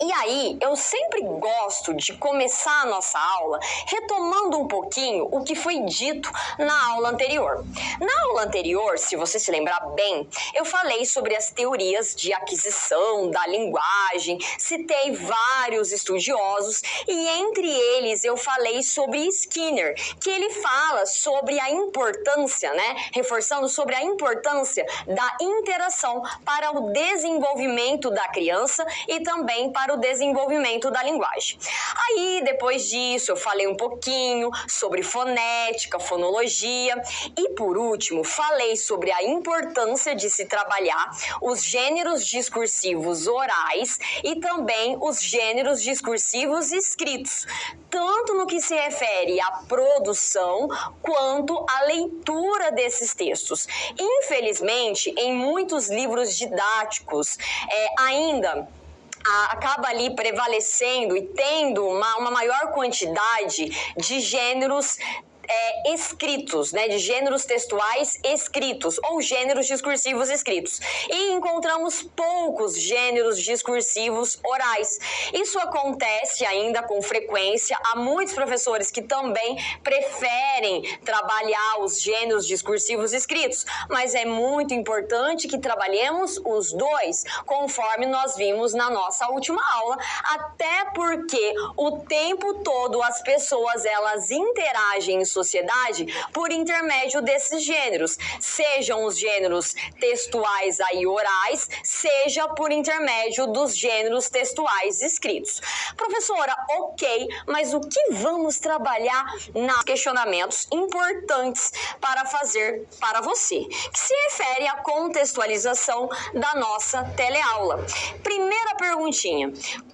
E aí, eu sempre gosto de começar a nossa aula retomando um pouquinho o que foi dito na aula anterior. Na aula anterior, se você se lembrar bem, eu falei sobre as teorias de aquisição da linguagem, citei vários estudiosos e entre eles eu falei sobre Skinner, que ele fala sobre a importância, reforçando sobre a importância da interação para o desenvolvimento da criança e também para o desenvolvimento da linguagem. Aí, depois disso, eu falei um pouquinho sobre fonética, fonologia e, por último, falei sobre a importância de se trabalhar os gêneros discursivos orais e também os gêneros discursivos escritos, tanto no que se refere à produção quanto à leitura desses textos. Infelizmente, em muitos livros didáticos, ainda acaba ali prevalecendo e tendo uma maior quantidade de gêneros escritos, de gêneros textuais escritos ou gêneros discursivos escritos. E encontramos poucos gêneros discursivos orais. Isso acontece ainda com frequência. Há muitos professores que também preferem trabalhar os gêneros discursivos escritos, mas é muito importante que trabalhemos os dois, conforme nós vimos na nossa última aula, até porque o tempo todo as pessoas elas interagem em sociedade por intermédio desses gêneros, sejam os gêneros textuais aí orais, seja por intermédio dos gêneros textuais escritos. Professora, ok, mas o que vamos trabalhar nos questionamentos importantes para fazer para você, que se refere à contextualização da nossa teleaula. Primeira perguntinha: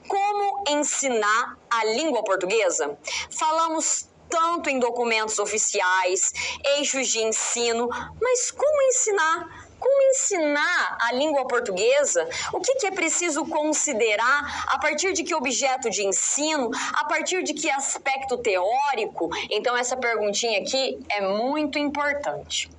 como ensinar a língua portuguesa? Falamos tanto em documentos oficiais, eixos de ensino, mas como ensinar? Como ensinar a língua portuguesa? O que é preciso considerar? A partir de que objeto de ensino? A partir de que aspecto teórico? Então, essa perguntinha aqui é muito importante.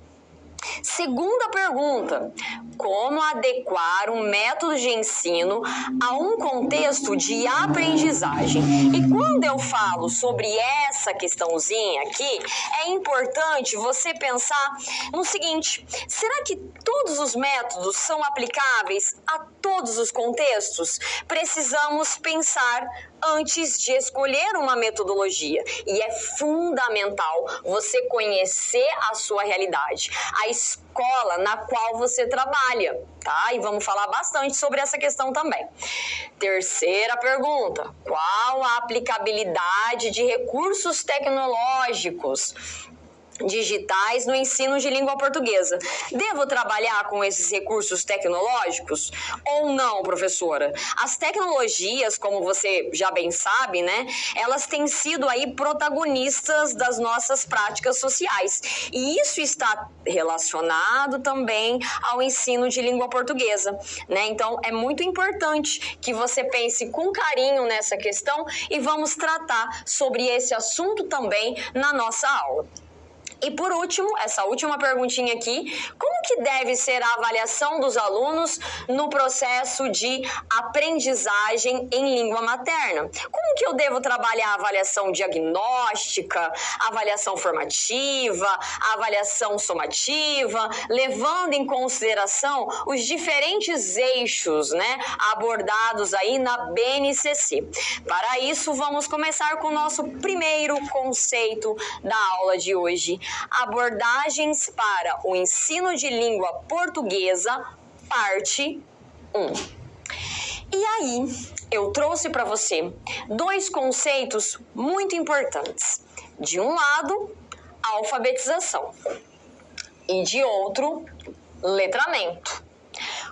Segunda pergunta: como adequar um método de ensino a um contexto de aprendizagem? E quando eu falo sobre essa questãozinha aqui, é importante você pensar no seguinte: será que todos os métodos são aplicáveis a todos os contextos? Precisamos pensar antes de escolher uma metodologia. E é fundamental você conhecer a sua realidade, a escola na qual você trabalha, tá? E vamos falar bastante sobre essa questão também. Terceira pergunta: qual a aplicabilidade de recursos tecnológicos digitais no ensino de língua portuguesa? Devo trabalhar com esses recursos tecnológicos ou não, professora? As tecnologias, como você já bem sabe, elas têm sido aí protagonistas das nossas práticas sociais. E isso está relacionado também ao ensino de língua portuguesa, Então, é muito importante que você pense com carinho nessa questão e vamos tratar sobre esse assunto também na nossa aula. E por último, essa última perguntinha aqui: como que deve ser a avaliação dos alunos no processo de aprendizagem em língua materna? Como que eu devo trabalhar a avaliação diagnóstica, a avaliação formativa, a avaliação somativa, levando em consideração os diferentes eixos, abordados aí na BNCC? Para isso, vamos começar com o nosso primeiro conceito da aula de hoje: abordagens para o ensino de língua portuguesa, parte 1. E aí, eu trouxe para você dois conceitos muito importantes. De um lado, alfabetização, e de outro, letramento.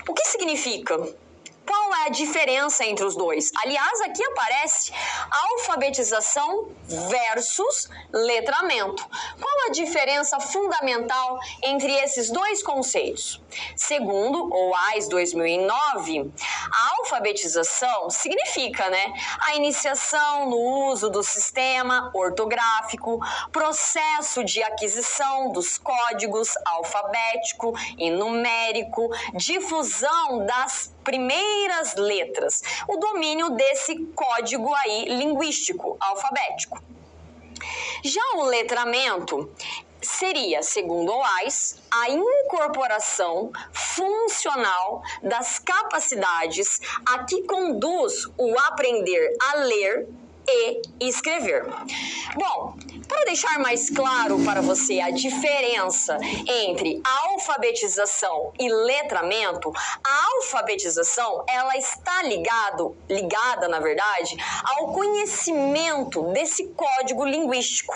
O que significa? Qual é a diferença entre os dois? Aliás, aqui aparece alfabetização versus letramento. Qual a diferença fundamental entre esses dois conceitos? Segundo o AIS 2009, a alfabetização significa, a iniciação no uso do sistema ortográfico, processo de aquisição dos códigos alfabético e numérico, difusão das primeiras letras, o domínio desse código aí linguístico, alfabético. Já o letramento seria, segundo o Wise, a incorporação funcional das capacidades a que conduz o aprender a ler e escrever. Bom, para deixar mais claro para você a diferença entre alfabetização e letramento, a alfabetização ela está ligada, na verdade, ao conhecimento desse código linguístico.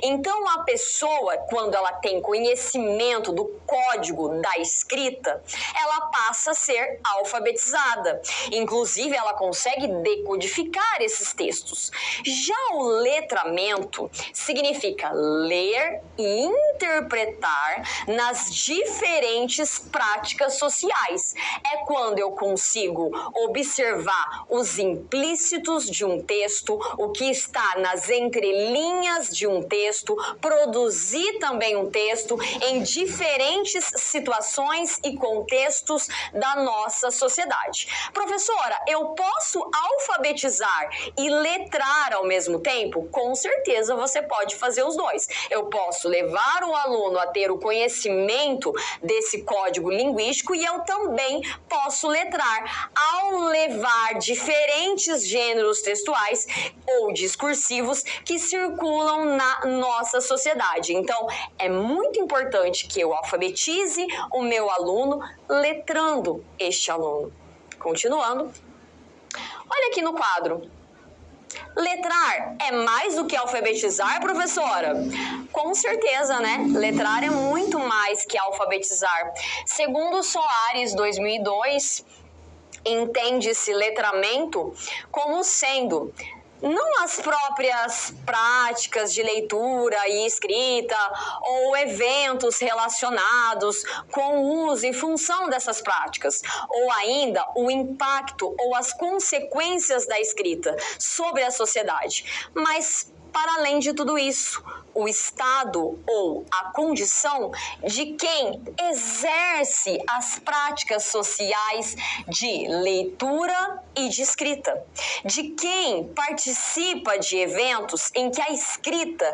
Então, a pessoa, quando ela tem conhecimento do código da escrita, ela passa a ser alfabetizada. Inclusive, ela consegue decodificar esses textos. Já o letramento significa ler e interpretar nas diferentes práticas sociais. É quando eu consigo observar os implícitos de um texto, o que está nas entrelinhas de um texto, produzir também um texto em diferentes situações e contextos da nossa sociedade. Professora, eu posso alfabetizar e letrar ao mesmo tempo? Com certeza você pode fazer os dois. Eu posso levar o aluno a ter o conhecimento desse código linguístico e eu também posso letrar ao levar diferentes gêneros textuais ou discursivos que circulam na nossa sociedade. Então, é muito importante que eu alfabetize o meu aluno letrando este aluno. Continuando. Olha aqui no quadro. Letrar é mais do que alfabetizar, professora? Com certeza, né? Letrar é muito mais que alfabetizar. Segundo Soares, 2002, entende-se letramento como sendo não as próprias práticas de leitura e escrita ou eventos relacionados com o uso e função dessas práticas, ou ainda o impacto ou as consequências da escrita sobre a sociedade, mas para além de tudo isso, o estado ou a condição de quem exerce as práticas sociais de leitura e de escrita, de quem participa de eventos em que a escrita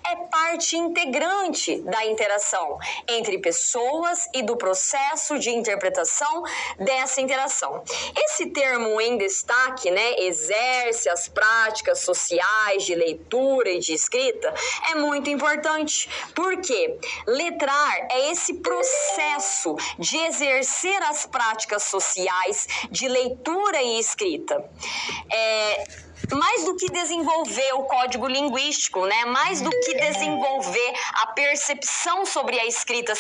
é parte integrante da interação entre pessoas e do processo de interpretação dessa interação. Esse termo em destaque, né, exerce as práticas sociais de leitura e de escrita, é muito importante, porque letrar é esse processo de exercer as práticas sociais de leitura e escrita. Mais do que desenvolver o código linguístico, né? Mais do que desenvolver a percepção sobre a escrita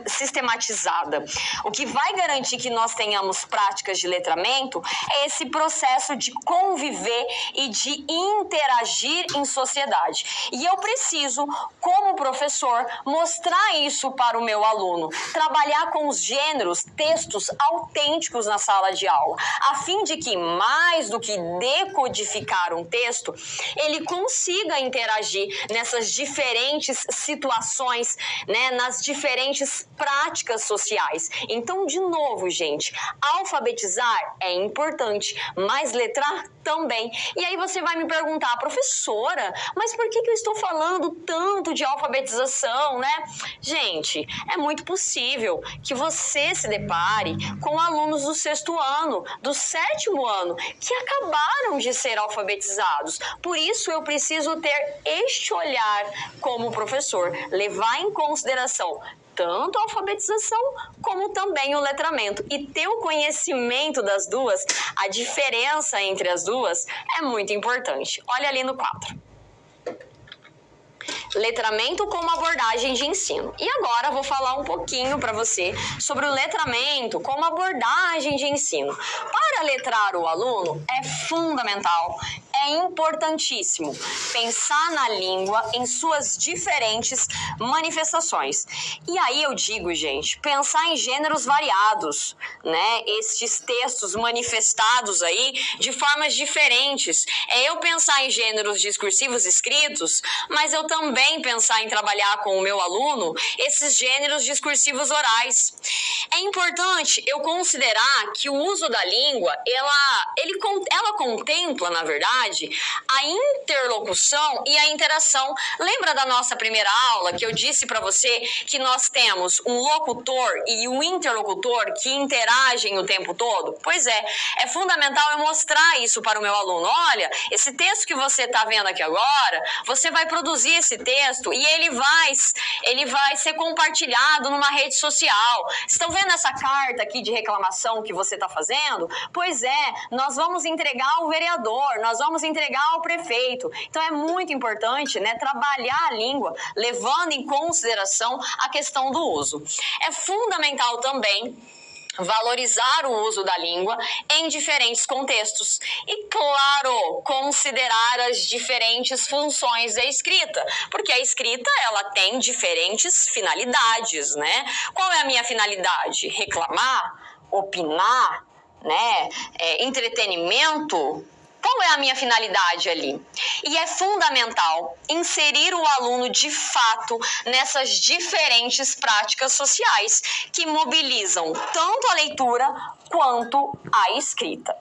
sistematizada. O que vai garantir que nós tenhamos práticas de letramento é esse processo de conviver e de interagir em sociedade. E eu preciso, como professor, mostrar isso para o meu aluno, trabalhar com os gêneros, textos autênticos na sala de aula, a fim de que, mais do que decodificar um texto, ele consiga interagir nessas diferentes situações, né, nas diferentes práticas sociais. Então, de novo, gente, alfabetizar é importante, mas letrar também. E aí você vai me perguntar, professora, mas por que eu estou falando tanto de alfabetização, né? Gente, é muito possível que você se depare com alunos do 6º ano, do 7º ano, que acabaram de ser alfabetizados. Por isso, eu preciso ter este olhar como professor, levar em consideração tanto a alfabetização como também o letramento. E ter o conhecimento das duas, a diferença entre as duas, é muito importante. Olha ali no quadro. Letramento como abordagem de ensino. E agora vou falar um pouquinho para você sobre o letramento como abordagem de ensino. Para letrar o aluno é fundamental, é importantíssimo pensar na língua em suas diferentes manifestações. E aí eu digo, gente, pensar em gêneros variados, né? Estes textos manifestados aí de formas diferentes. É eu pensar em gêneros discursivos escritos, mas eu também pensar em trabalhar com o meu aluno esses gêneros discursivos orais. É importante eu considerar que o uso da língua, ela contempla, na verdade, a interlocução e a interação. Lembra da nossa primeira aula que eu disse para você que nós temos um locutor e um interlocutor que interagem o tempo todo? Pois é fundamental eu mostrar isso para o meu aluno. Olha, esse texto que você está vendo aqui agora, você vai produzir esse texto e ele vai ser compartilhado numa rede social. Estão vendo essa carta aqui de reclamação que você está fazendo? Pois é, nós vamos entregar ao vereador, nós vamos entregar ao prefeito. Então é muito importante, né, trabalhar a língua, levando em consideração a questão do uso. É fundamental também valorizar o uso da língua em diferentes contextos e, claro, considerar as diferentes funções da escrita, porque a escrita ela tem diferentes finalidades, né? Qual é a minha finalidade? Reclamar? Opinar? Né? Entretenimento? Qual é a minha finalidade ali? E é fundamental inserir o aluno de fato nessas diferentes práticas sociais que mobilizam tanto a leitura quanto a escrita.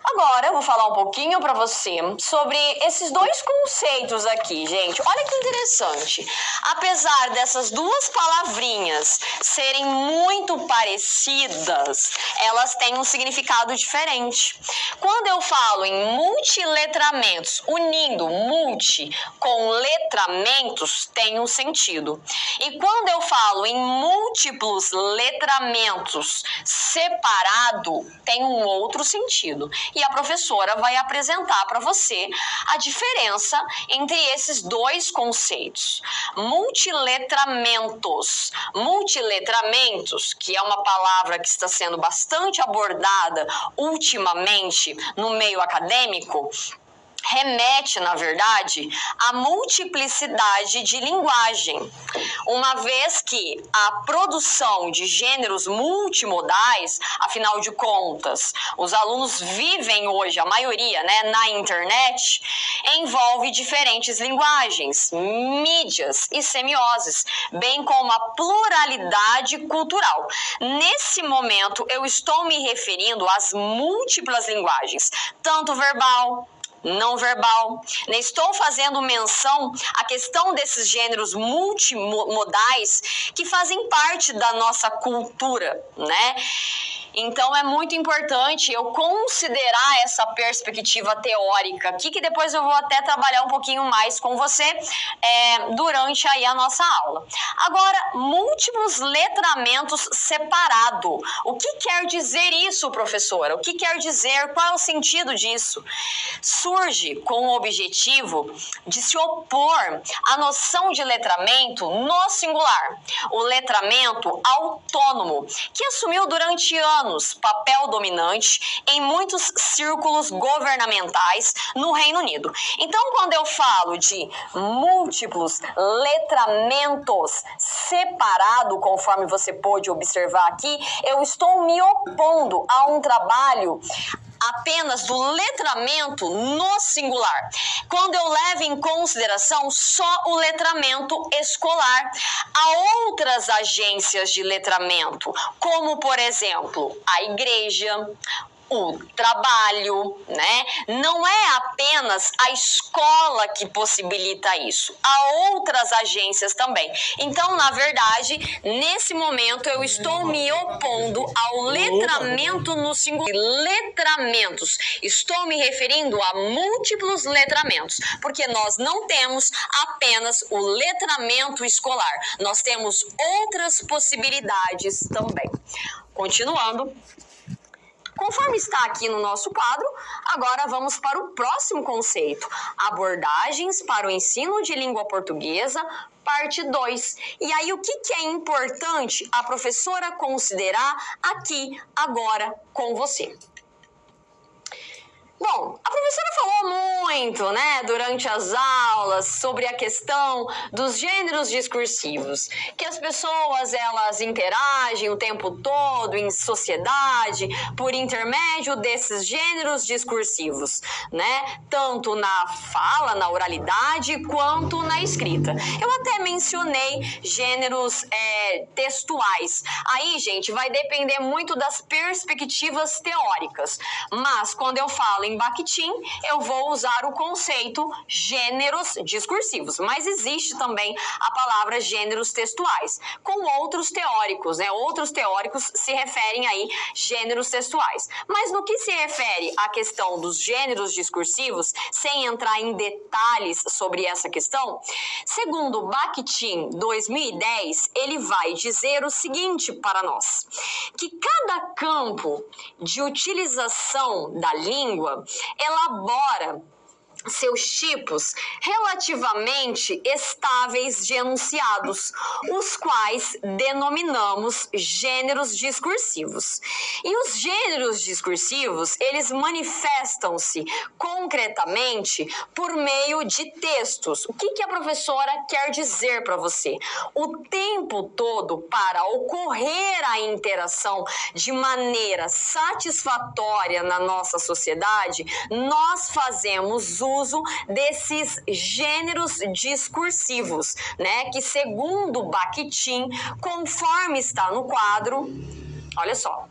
Agora eu vou falar um pouquinho para você sobre esses dois conceitos aqui, gente. Olha que interessante. Apesar dessas duas palavrinhas serem muito parecidas, elas têm um significado diferente. Quando eu falo em multiletramentos, unindo multi com letramentos, tem um sentido. E quando eu falo em múltiplos letramentos separado, tem um outro sentido. E a professora vai apresentar para você a diferença entre esses dois conceitos. Multiletramentos. Multiletramentos, que é uma palavra que está sendo bastante abordada ultimamente no meio acadêmico, remete, na verdade, à multiplicidade de linguagem, uma vez que a produção de gêneros multimodais, afinal de contas, os alunos vivem hoje, a maioria, né, na internet, envolve diferentes linguagens, mídias e semioses, bem como a pluralidade cultural. Nesse momento, eu estou me referindo às múltiplas linguagens, tanto verbal, não verbal. Estou fazendo menção à questão desses gêneros multimodais que fazem parte da nossa cultura, né? Então é muito importante eu considerar essa perspectiva teórica aqui, que depois eu vou até trabalhar um pouquinho mais com você durante aí a nossa aula. Agora, múltiplos letramentos separado. O que quer dizer isso, professora? O que quer dizer? Qual é o sentido disso? Surge com o objetivo de se opor à noção de letramento no singular. O letramento autônomo, que assumiu durante anos papel dominante em muitos círculos governamentais no Reino Unido. Então, quando eu falo de múltiplos letramentos separado, conforme você pôde observar aqui, eu estou me opondo a um trabalho apenas do letramento no singular, quando eu levo em consideração só o letramento escolar. Há outras agências de letramento, como, por exemplo, a igreja, o trabalho, né? Não é apenas a escola que possibilita isso. Há outras agências também. Então, na verdade, nesse momento eu estou me opondo ao letramento no singular. Letramentos. Estou me referindo a múltiplos letramentos, porque nós não temos apenas o letramento escolar. Nós temos outras possibilidades também. Continuando. Conforme está aqui no nosso quadro, agora vamos para o próximo conceito, abordagens para o ensino de língua portuguesa, parte 2. E aí, o que é importante a professora considerar aqui, agora, com você? Bom, a professora falou muito, né, durante as aulas sobre a questão dos gêneros discursivos, que as pessoas elas interagem o tempo todo em sociedade por intermédio desses gêneros discursivos, né, tanto na fala, na oralidade, quanto na escrita. Eu até mencionei gêneros textuais. Aí, gente, vai depender muito das perspectivas teóricas, mas quando eu falo em Bakhtin, eu vou usar o conceito gêneros discursivos, mas existe também a palavra gêneros textuais, com outros teóricos, né? Outros teóricos se referem aí gêneros textuais. Mas no que se refere à questão dos gêneros discursivos, sem entrar em detalhes sobre essa questão, segundo Bakhtin 2010, ele vai dizer o seguinte para nós, que cada campo de utilização da língua elabora seus tipos relativamente estáveis de enunciados, os quais denominamos gêneros discursivos. E os gêneros discursivos, eles manifestam-se concretamente por meio de textos. O que a professora quer dizer para você? O tempo todo, para ocorrer a interação de maneira satisfatória na nossa sociedade, nós fazemos uso desses gêneros discursivos, né? Que segundo Bakhtin, conforme está no quadro, olha só,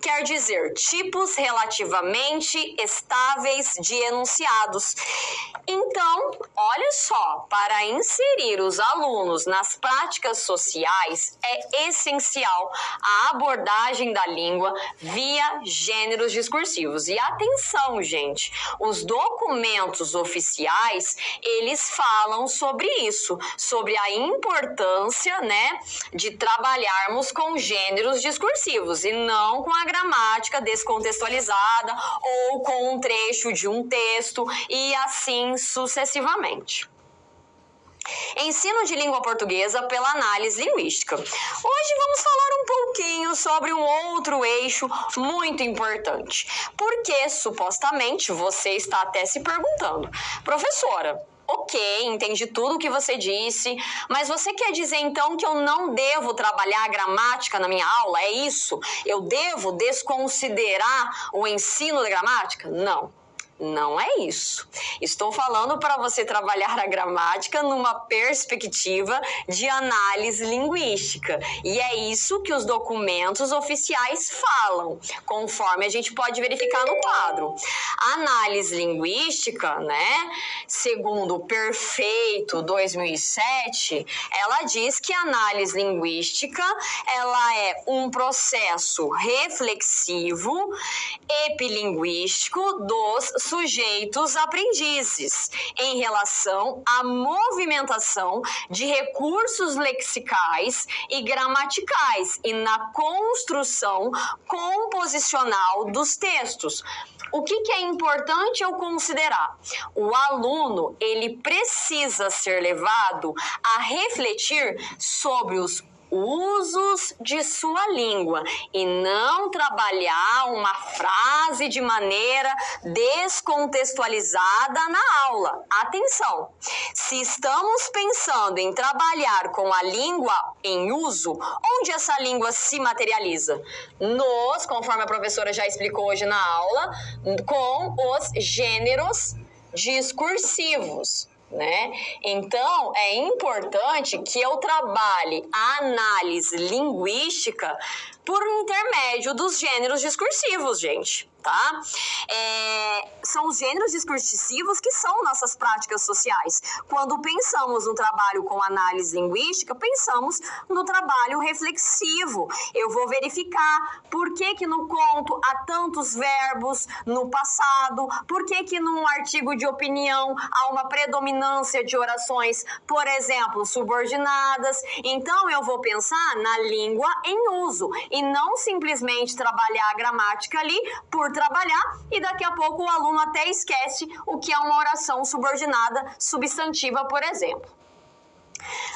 quer dizer tipos relativamente estáveis de enunciados. Então, olha só, para inserir os alunos nas práticas sociais é essencial a abordagem da língua via gêneros discursivos. E atenção, gente, os documentos oficiais, eles falam sobre isso, sobre a importância, né, de trabalharmos com gêneros discursivos e não com a gramática descontextualizada ou com um trecho de um texto e assim sucessivamente. Ensino de língua portuguesa pela análise linguística. Hoje vamos falar um pouquinho sobre um outro eixo muito importante, porque supostamente você está até se perguntando, professora, ok, entendi tudo o que você disse, mas você quer dizer então que eu não devo trabalhar a gramática na minha aula? É isso? Eu devo desconsiderar o ensino da gramática? Não. Não é isso. Estou falando para você trabalhar a gramática numa perspectiva de análise linguística. E é isso que os documentos oficiais falam, conforme a gente pode verificar no quadro. A análise linguística, né, segundo o Perfeito 2007, ela diz que a análise linguística, ela é um processo reflexivo, epilinguístico dos sujeitos aprendizes em relação à movimentação de recursos lexicais e gramaticais e na construção composicional dos textos. O que é importante eu considerar? O aluno, ele precisa ser levado a refletir sobre os usos de sua língua e não trabalhar uma frase de maneira descontextualizada na aula. Atenção! Se estamos pensando em trabalhar com a língua em uso, onde essa língua se materializa? Conforme a professora já explicou hoje na aula, com os gêneros discursivos, né? Então, é importante que eu trabalhe a análise linguística por intermédio dos gêneros discursivos, gente, tá? São os gêneros discursivos que são nossas práticas sociais. Quando pensamos no trabalho com análise linguística, pensamos no trabalho reflexivo. Eu vou verificar por que no conto há tantos verbos no passado, por que num artigo de opinião há uma predominância de orações, por exemplo, subordinadas. Então, eu vou pensar na língua em uso e não simplesmente trabalhar a gramática ali por trabalhar e daqui a pouco o aluno até esquece o que é uma oração subordinada substantiva, por exemplo.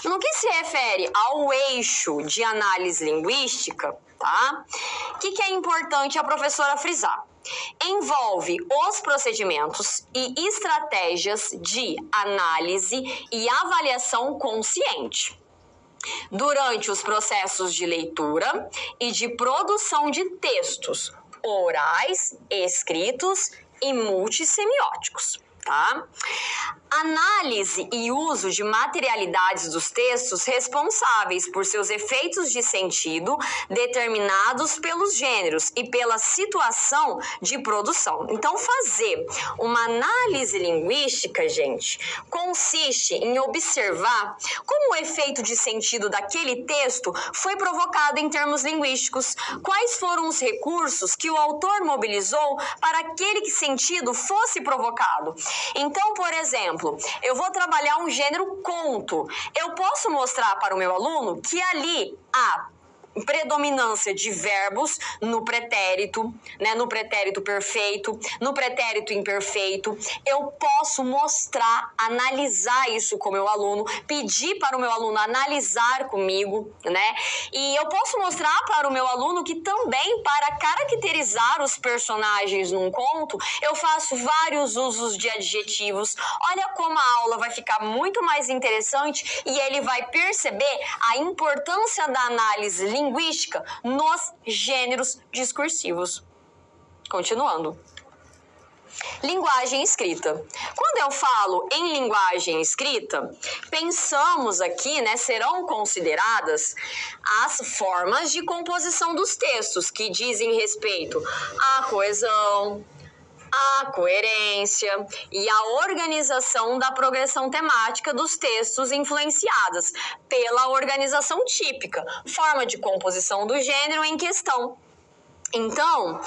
No que se refere ao eixo de análise linguística, tá? O que é importante a professora frisar? Envolve os procedimentos e estratégias de análise e avaliação consciente durante os processos de leitura e de produção de textos orais, escritos e multissemióticos, tá? Análise e uso de materialidades dos textos responsáveis por seus efeitos de sentido determinados pelos gêneros e pela situação de produção. Então, fazer uma análise linguística, gente, consiste em observar como o efeito de sentido daquele texto foi provocado em termos linguísticos, quais foram os recursos que o autor mobilizou para aquele sentido fosse provocado. Então, por exemplo, eu vou trabalhar um gênero conto. Eu posso mostrar para o meu aluno que ali há predominância de verbos no pretérito, né, no pretérito perfeito, no pretérito imperfeito. Eu posso mostrar, analisar isso com o meu aluno, pedir para o meu aluno analisar comigo, né? E eu posso mostrar para o meu aluno que também, para caracterizar os personagens num conto, eu faço vários usos de adjetivos. Olha como a aula vai ficar muito mais interessante e ele vai perceber a importância da análise linguística nos gêneros discursivos. Continuando. Linguagem escrita. Quando eu falo em linguagem escrita, pensamos aqui, né, serão consideradas as formas de composição dos textos que dizem respeito à coesão, a coerência e a organização da progressão temática dos textos influenciadas pela organização típica, forma de composição do gênero em questão. Então,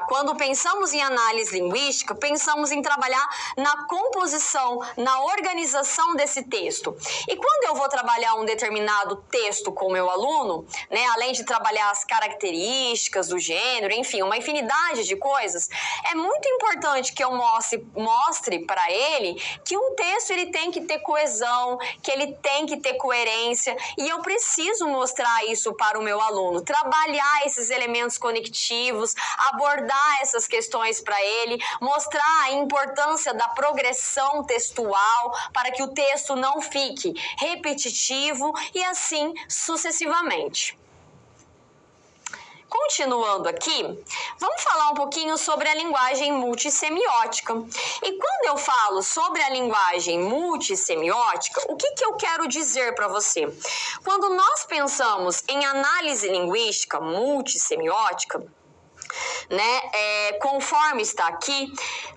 quando pensamos em análise linguística, pensamos em trabalhar na composição, na organização desse texto. E quando eu vou trabalhar um determinado texto com o meu aluno, né, além de trabalhar as características do gênero, enfim, uma infinidade de coisas, é muito importante que eu mostre para ele que um texto ele tem que ter coesão, que ele tem que ter coerência, e eu preciso mostrar isso para o meu aluno, trabalhar esses elementos conectivos, abordar essas questões para ele, mostrar a importância da progressão textual para que o texto não fique repetitivo e assim sucessivamente. Continuando aqui, vamos falar um pouquinho sobre a linguagem multissemiótica. E quando eu falo sobre a linguagem multissemiótica, o que eu quero dizer para você? Quando nós pensamos em análise linguística multissemiótica, né, conforme está aqui,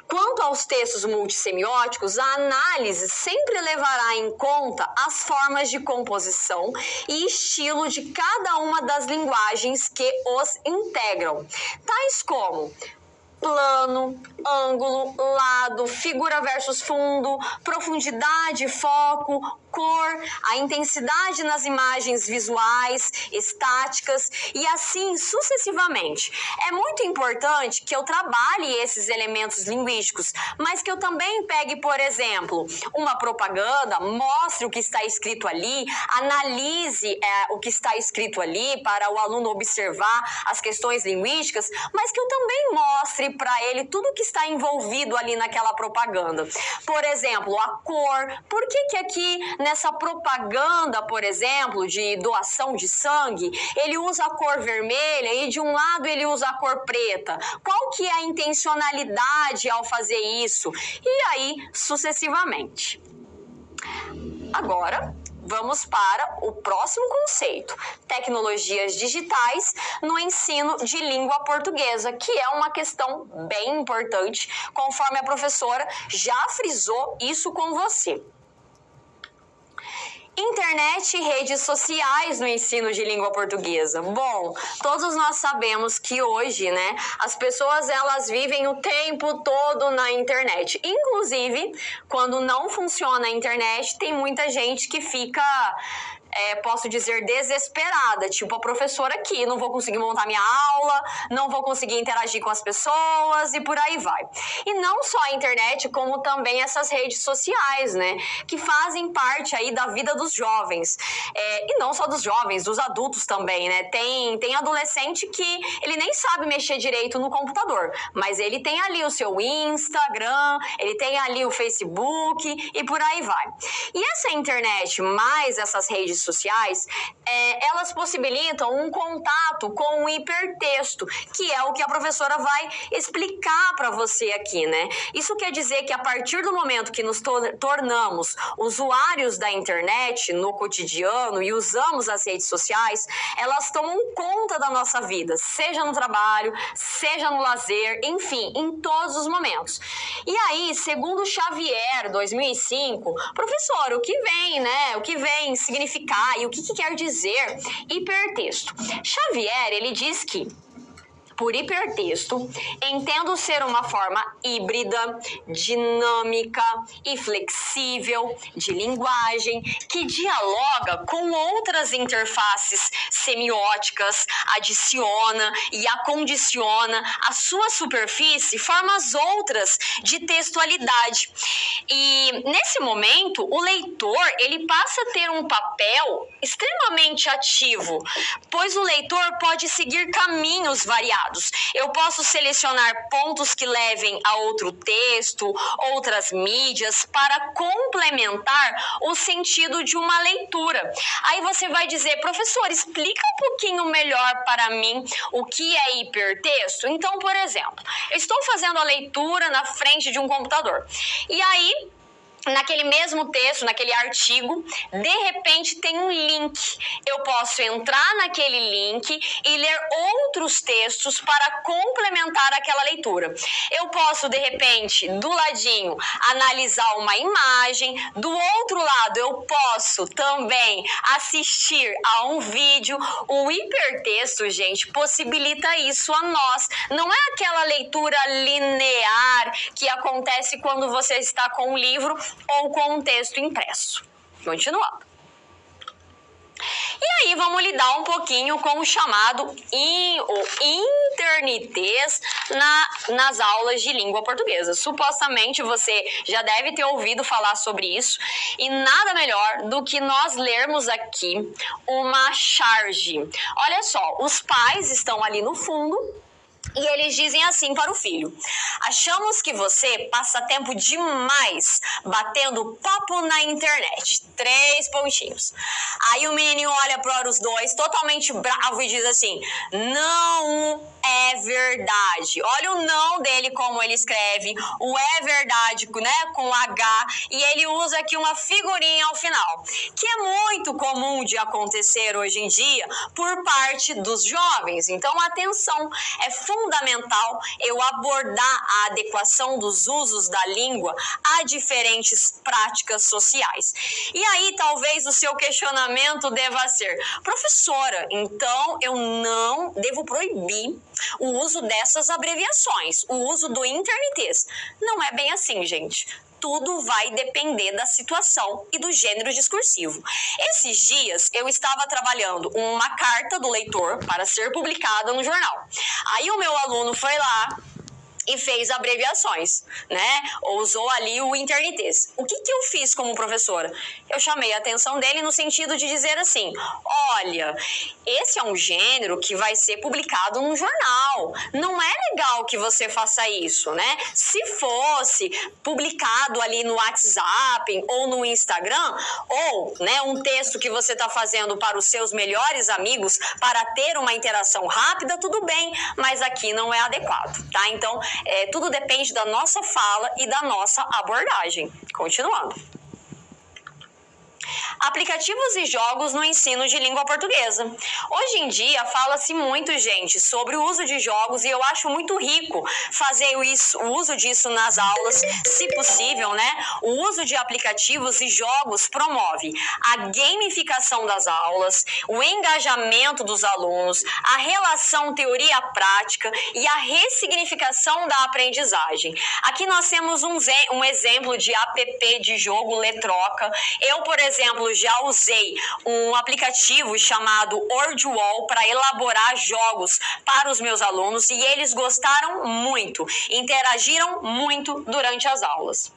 quanto aos textos multissemióticos, a análise sempre levará em conta as formas de composição e estilo de cada uma das linguagens que os integram, tais como plano, ângulo, lado, figura versus fundo, profundidade, foco, cor, a intensidade nas imagens visuais, estáticas e assim sucessivamente. É muito importante que eu trabalhe esses elementos linguísticos, mas que eu também pegue, por exemplo, uma propaganda, mostre o que está escrito ali, analise o que está escrito ali para o aluno observar as questões linguísticas, mas que eu também mostre para ele tudo que está envolvido ali naquela propaganda. Por exemplo, a cor. Por que aqui nessa propaganda, por exemplo, de doação de sangue, ele usa a cor vermelha e de um lado ele usa a cor preta? Qual que é a intencionalidade ao fazer isso? E aí, sucessivamente. Agora, vamos para o próximo conceito, tecnologias digitais no ensino de língua portuguesa, que é uma questão bem importante, conforme a professora já frisou isso com você. Internet e redes sociais no ensino de língua portuguesa. Bom, todos nós sabemos que hoje, né, as pessoas elas vivem o tempo todo na internet. Inclusive, quando não funciona a internet, tem muita gente que fica posso dizer, desesperada, tipo a professora aqui, não vou conseguir montar minha aula, não vou conseguir interagir com as pessoas e por aí vai. E não só a internet, como também essas redes sociais, né, que fazem parte aí da vida dos jovens. E não só dos jovens, dos adultos também, né, tem adolescente que ele nem sabe mexer direito no computador, mas ele tem ali o seu Instagram, ele tem ali o Facebook e por aí vai. E essa internet mais essas redes sociais, elas possibilitam um contato com o hipertexto, que é o que a professora vai explicar para você aqui, né? Isso quer dizer que a partir do momento que nos tornamos usuários da internet no cotidiano e usamos as redes sociais, elas tomam conta da nossa vida, seja no trabalho, seja no lazer, enfim, em todos os momentos. E aí, segundo Xavier, 2005, professor, o que vem, né? O que vem significar e o que quer dizer hipertexto? Xavier, ele diz que por hipertexto, entendo ser uma forma híbrida, dinâmica e flexível de linguagem que dialoga com outras interfaces semióticas, adiciona e acondiciona à sua superfície formas outras de textualidade. E nesse momento, o leitor ele passa a ter um papel extremamente ativo, pois o leitor pode seguir caminhos variados. Eu posso selecionar pontos que levem a outro texto, outras mídias, para complementar o sentido de uma leitura. Aí você vai dizer, professor, explica um pouquinho melhor para mim o que é hipertexto. Então, por exemplo, eu estou fazendo a leitura na frente de um computador. E aí, naquele mesmo texto, naquele artigo, de repente tem um link. Eu posso entrar naquele link e ler outros textos para complementar aquela leitura. Eu posso, de repente, do ladinho, analisar uma imagem. Do outro lado, eu posso também assistir a um vídeo. O hipertexto, gente, possibilita isso a nós. Não é aquela leitura linear que acontece quando você está com um livro ou com um texto impresso. Continuando. E aí vamos lidar um pouquinho com o chamado internitês nas aulas de língua portuguesa. Supostamente você já deve ter ouvido falar sobre isso e nada melhor do que nós lermos aqui uma charge. Olha só, os pais estão ali no fundo e eles dizem assim para o filho: achamos que você passa tempo demais batendo papo na internet. 3 pontinhos. Aí o menininho olha para os dois totalmente bravo e diz assim: não é verdade. Olha o não dele, como ele escreve, o é verdade, né, com H, e ele usa aqui uma figurinha ao final, que é muito comum de acontecer hoje em dia por parte dos jovens. Então, atenção, é fundamental eu abordar a adequação dos usos da língua a diferentes práticas sociais. E aí, talvez o seu questionamento deva ser: professora, então eu não devo proibir o uso dessas abreviações, o uso do internitês. Não é bem assim, gente. Tudo vai depender da situação e do gênero discursivo. Esses dias eu estava trabalhando uma carta do leitor para ser publicada no jornal. Aí o meu aluno foi lá e fez abreviações, né? Usou ali o internitês. O que eu fiz como professora? Eu chamei a atenção dele no sentido de dizer assim: olha, esse é um gênero que vai ser publicado num jornal. Não é legal que você faça isso, né? Se fosse publicado ali no WhatsApp ou no Instagram, ou, né, um texto que você está fazendo para os seus melhores amigos para ter uma interação rápida, tudo bem, mas aqui não é adequado, tá? Então, tudo depende da nossa fala e da nossa abordagem. Continuando. Aplicativos e jogos no ensino de língua portuguesa. Hoje em dia fala-se muito, gente, sobre o uso de jogos e eu acho muito rico fazer o uso disso nas aulas, se possível, né? O uso de aplicativos e jogos promove a gamificação das aulas, o engajamento dos alunos, a relação teoria-prática e a ressignificação da aprendizagem. Aqui nós temos um exemplo de app de jogo Letroca. Eu, por exemplo, exemplo, já usei um aplicativo chamado Wordwall para elaborar jogos para os meus alunos e eles gostaram muito, interagiram muito durante as aulas.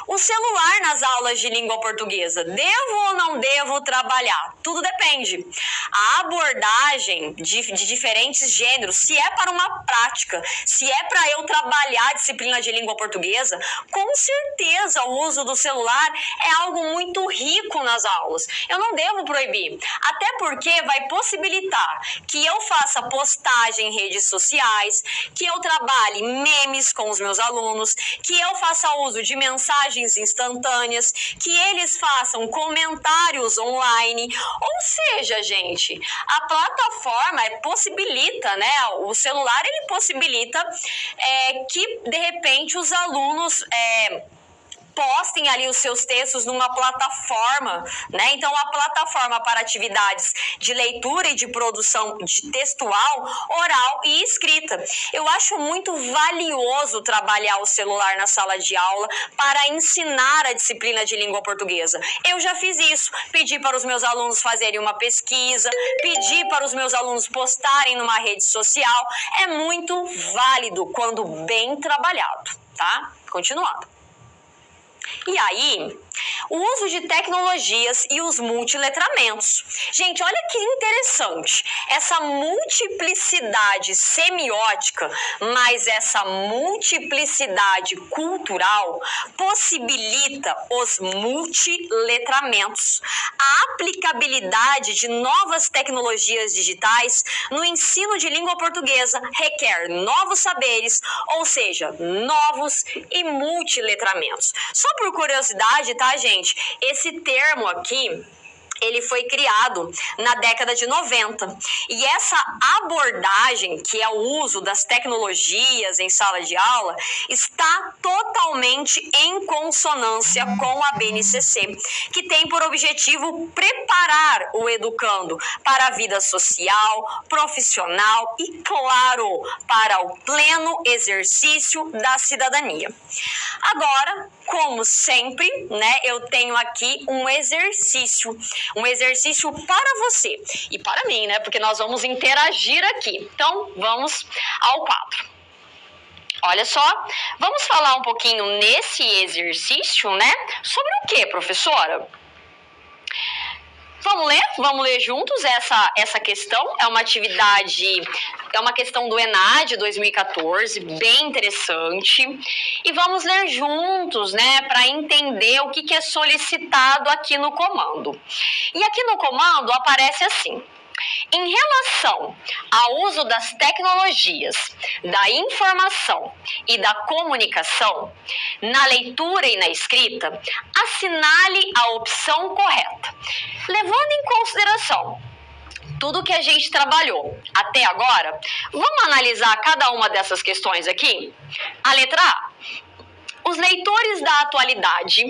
O celular nas aulas de língua portuguesa, devo ou não devo trabalhar? Tudo depende. A abordagem de diferentes gêneros, se é para uma prática, se é para eu trabalhar a disciplina de língua portuguesa, com certeza o uso do celular é algo muito rico nas aulas. Eu não devo proibir, até porque vai possibilitar que eu faça postagem em redes sociais, que eu trabalhe memes com os meus alunos, que eu faça uso de mensagens instantâneas, que eles façam comentários online. Ou seja, gente, a plataforma possibilita, né? O celular ele possibilita que de repente os alunos postem ali os seus textos numa plataforma, né? Então, a plataforma para atividades de leitura e de produção de textual, oral e escrita. Eu acho muito valioso trabalhar o celular na sala de aula para ensinar a disciplina de língua portuguesa. Eu já fiz isso, pedi para os meus alunos fazerem uma pesquisa, pedi para os meus alunos postarem numa rede social. É muito válido quando bem trabalhado, tá? Continuando. E aí, o uso de tecnologias e os multiletramentos. Gente, olha que interessante. Essa multiplicidade semiótica, mas essa multiplicidade cultural possibilita os multiletramentos. A aplicabilidade de novas tecnologias digitais no ensino de língua portuguesa requer novos saberes, ou seja, novos e multiletramentos. Só por curiosidade, tá, gente? Esse termo aqui, ele foi criado na década de 90. E essa abordagem, que é o uso das tecnologias em sala de aula, está totalmente em consonância com a BNCC, que tem por objetivo preparar o educando para a vida social, profissional e, claro, para o pleno exercício da cidadania. Agora, como sempre, né, eu tenho aqui um exercício para você e para mim, né, porque nós vamos interagir aqui. Então, vamos ao quadro. Olha só, vamos falar um pouquinho nesse exercício, né, sobre o que, professora? Vamos ler juntos essa questão. É uma atividade, é uma questão do ENAD 2014, bem interessante. E vamos ler juntos, né, para entender o que é solicitado aqui no comando. E aqui no comando aparece assim: em relação ao uso das tecnologias, da informação e da comunicação, na leitura e na escrita, assinale a opção correta. Levando em consideração tudo que a gente trabalhou até agora, vamos analisar cada uma dessas questões aqui? A letra A. Os leitores da atualidade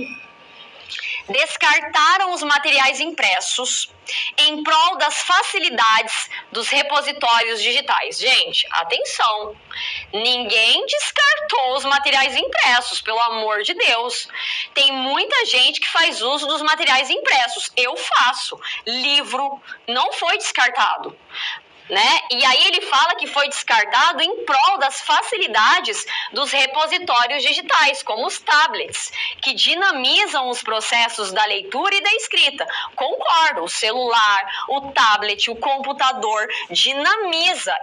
descartaram os materiais impressos em prol das facilidades dos repositórios digitais. Gente, atenção! Ninguém descartou os materiais impressos, pelo amor de Deus. Tem muita gente que faz uso dos materiais impressos. Eu faço. Livro não foi descartado, né? E aí ele fala que foi descartado em prol das facilidades dos repositórios digitais, como os tablets, que dinamizam os processos da leitura e da escrita. Concordo, o celular, o tablet, o computador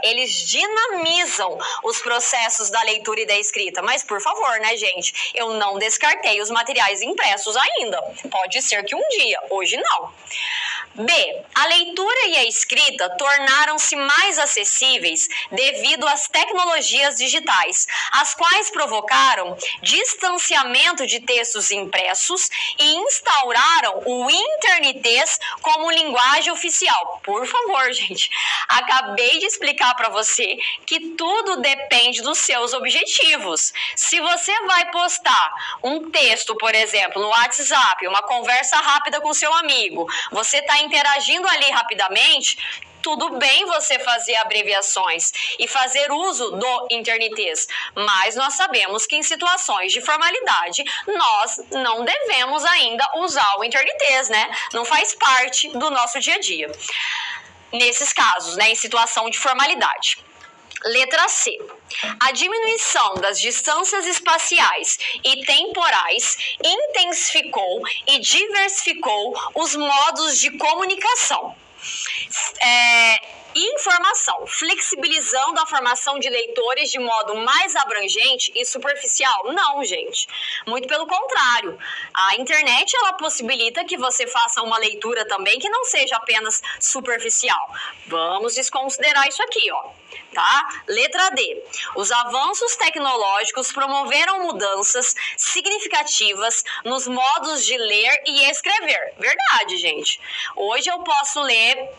eles dinamizam os processos da leitura e da escrita. Mas, por favor, né, gente? Eu não descartei os materiais impressos ainda. Pode ser que um dia, hoje não. B. A leitura e a escrita tornaram-se mais acessíveis devido às tecnologias digitais, as quais provocaram distanciamento de textos impressos e instauraram o internetês como linguagem oficial. Por favor, gente, acabei de explicar para você que tudo depende dos seus objetivos. Se você vai postar um texto, por exemplo, no WhatsApp, uma conversa rápida com seu amigo, você está interagindo ali rapidamente, Tudo bem você fazer abreviações e fazer uso do internetês, mas nós sabemos que em situações de formalidade nós não devemos ainda usar o internetês, né? Não faz parte do nosso dia a dia. Nesses casos, né, em situação de formalidade. Letra C. A diminuição das distâncias espaciais e temporais intensificou e diversificou os modos de comunicação. Informação, flexibilizando a formação de leitores de modo mais abrangente e superficial? Não, gente. Muito pelo contrário. A internet, ela possibilita que você faça uma leitura também que não seja apenas superficial. Vamos desconsiderar isso aqui, ó. Tá? Letra D. Os avanços tecnológicos promoveram mudanças significativas nos modos de ler e escrever. Verdade, gente. Hoje eu posso ler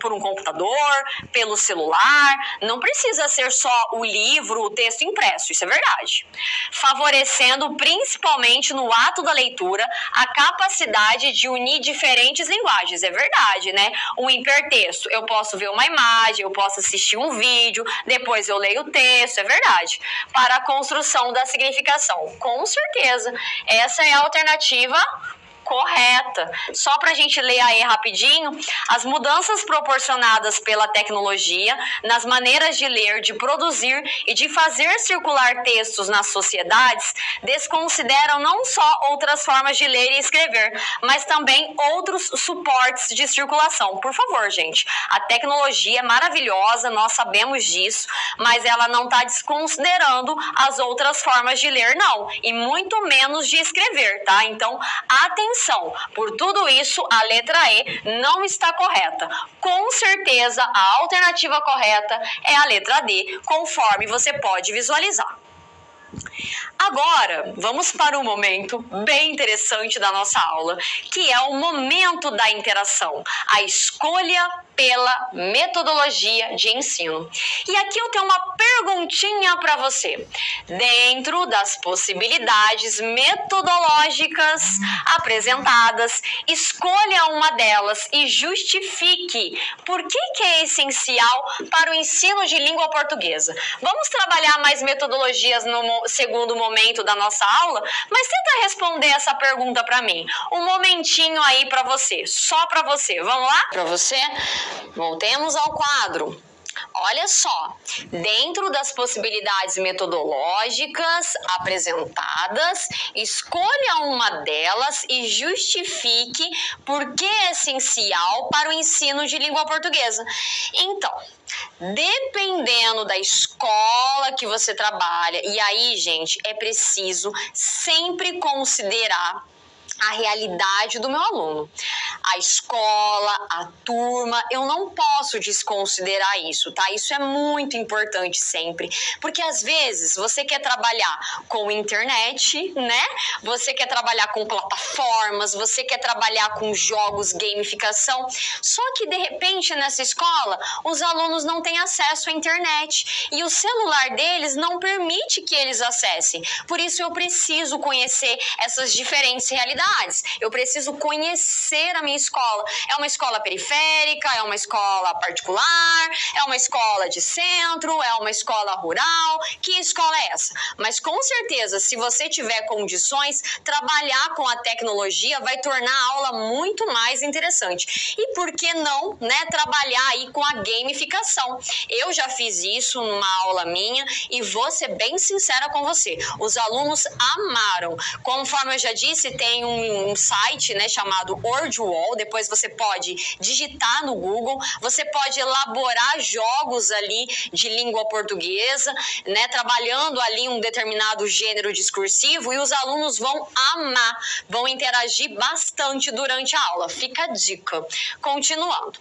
por um computador, pelo celular, não precisa ser só o livro, o texto impresso, isso é verdade. Favorecendo principalmente no ato da leitura a capacidade de unir diferentes linguagens, é verdade, né? O hipertexto, eu posso ver uma imagem, eu posso assistir um vídeo, depois eu leio o texto, é verdade. Para a construção da significação, com certeza, essa é a alternativa correta. Só para a gente ler aí rapidinho, as mudanças proporcionadas pela tecnologia nas maneiras de ler, de produzir e de fazer circular textos nas sociedades desconsideram não só outras formas de ler e escrever, mas também outros suportes de circulação. Por favor, gente, a tecnologia é maravilhosa, nós sabemos disso, mas ela não está desconsiderando as outras formas de ler, não, e muito menos de escrever, tá? Então, atenção. Por tudo isso, a letra E não está correta. Com certeza, a alternativa correta é a letra D, conforme você pode visualizar. Agora, vamos para um momento bem interessante da nossa aula, que é o momento da interação, a escolha pela metodologia de ensino. E aqui eu tenho uma perguntinha para você. Dentro das possibilidades metodológicas apresentadas, escolha uma delas e justifique por que é essencial para o ensino de língua portuguesa. Vamos trabalhar mais metodologias no segundo momento da nossa aula, mas tenta responder essa pergunta para mim. Um momentinho aí para você, só para você. Vamos lá? Para você? Voltemos ao quadro. Olha só, dentro das possibilidades metodológicas apresentadas, escolha uma delas e justifique por que é essencial para o ensino de língua portuguesa. Então, dependendo da escola que você trabalha, e aí, gente, é preciso sempre considerar a realidade do meu aluno. A escola, a turma, eu não posso desconsiderar isso, tá? Isso é muito importante sempre, porque às vezes você quer trabalhar com internet, né? Você quer trabalhar com plataformas, você quer trabalhar com jogos, gamificação, só que de repente nessa escola os alunos não têm acesso à internet e o celular deles não permite que eles acessem. Por isso eu preciso conhecer essas diferentes realidades. Eu preciso conhecer a minha escola. É uma escola periférica? É uma escola particular? É uma escola de centro? É uma escola rural? Que escola é essa? Mas com certeza, se você tiver condições, trabalhar com a tecnologia vai tornar a aula muito mais interessante. E por que não, né, trabalhar aí com a gamificação? Eu já fiz isso numa aula minha e vou ser bem sincera com você. Os alunos amaram. Conforme eu já disse, tem um site, né, chamado WordWall, depois você pode digitar no Google, você pode elaborar jogos ali de língua portuguesa, né, trabalhando ali um determinado gênero discursivo e os alunos vão amar, vão interagir bastante durante a aula. Fica a dica. Continuando.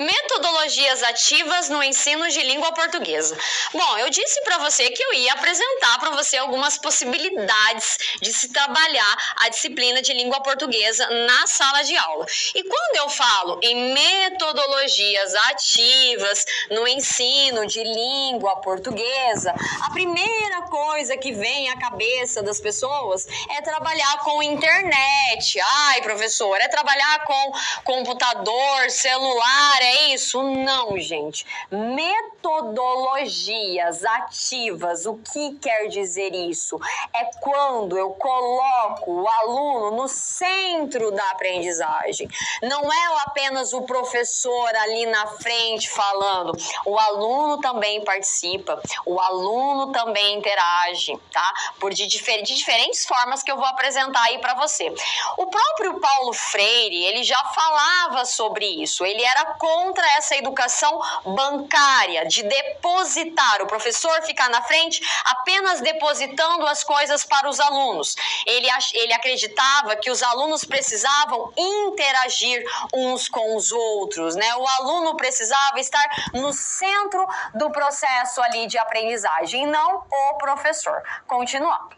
Metodologias ativas no ensino de língua portuguesa. Bom, eu disse para você que eu ia apresentar para você algumas possibilidades de se trabalhar a disciplina de língua portuguesa na sala de aula. E quando eu falo em metodologias ativas no ensino de língua portuguesa, a primeira coisa que vem à cabeça das pessoas é trabalhar com internet. Ai, professor, é trabalhar com computador, celular, é isso? Não, gente. Metodologias ativas, o que quer dizer isso? É quando eu coloco o aluno no centro da aprendizagem. Não é apenas o professor ali na frente falando, o aluno também participa, o aluno também interage, tá? De diferentes formas que eu vou apresentar aí para você. O próprio Paulo Freire, ele já falava sobre isso, ele era contra essa educação bancária, de depositar, o professor ficar na frente apenas depositando as coisas para os alunos. Ele acreditava que os alunos precisavam interagir uns com os outros, né? O aluno precisava estar no centro do processo ali de aprendizagem, e não o professor. Continuando.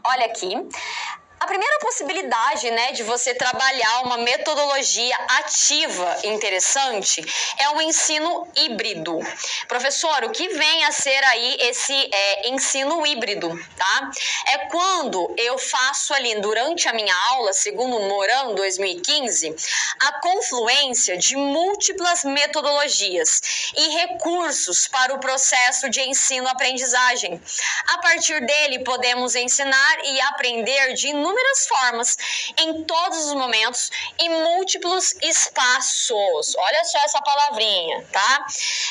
Olha aqui. A primeira possibilidade, né, de você trabalhar uma metodologia ativa interessante é o ensino híbrido. Professor, o que vem a ser aí esse ensino híbrido, tá? É quando eu faço ali durante a minha aula, segundo o Moran 2015, a confluência de múltiplas metodologias e recursos para o processo de ensino-aprendizagem. A partir dele, podemos ensinar e aprender de inúmeras formas, em todos os momentos e múltiplos espaços. Olha só essa palavrinha, tá?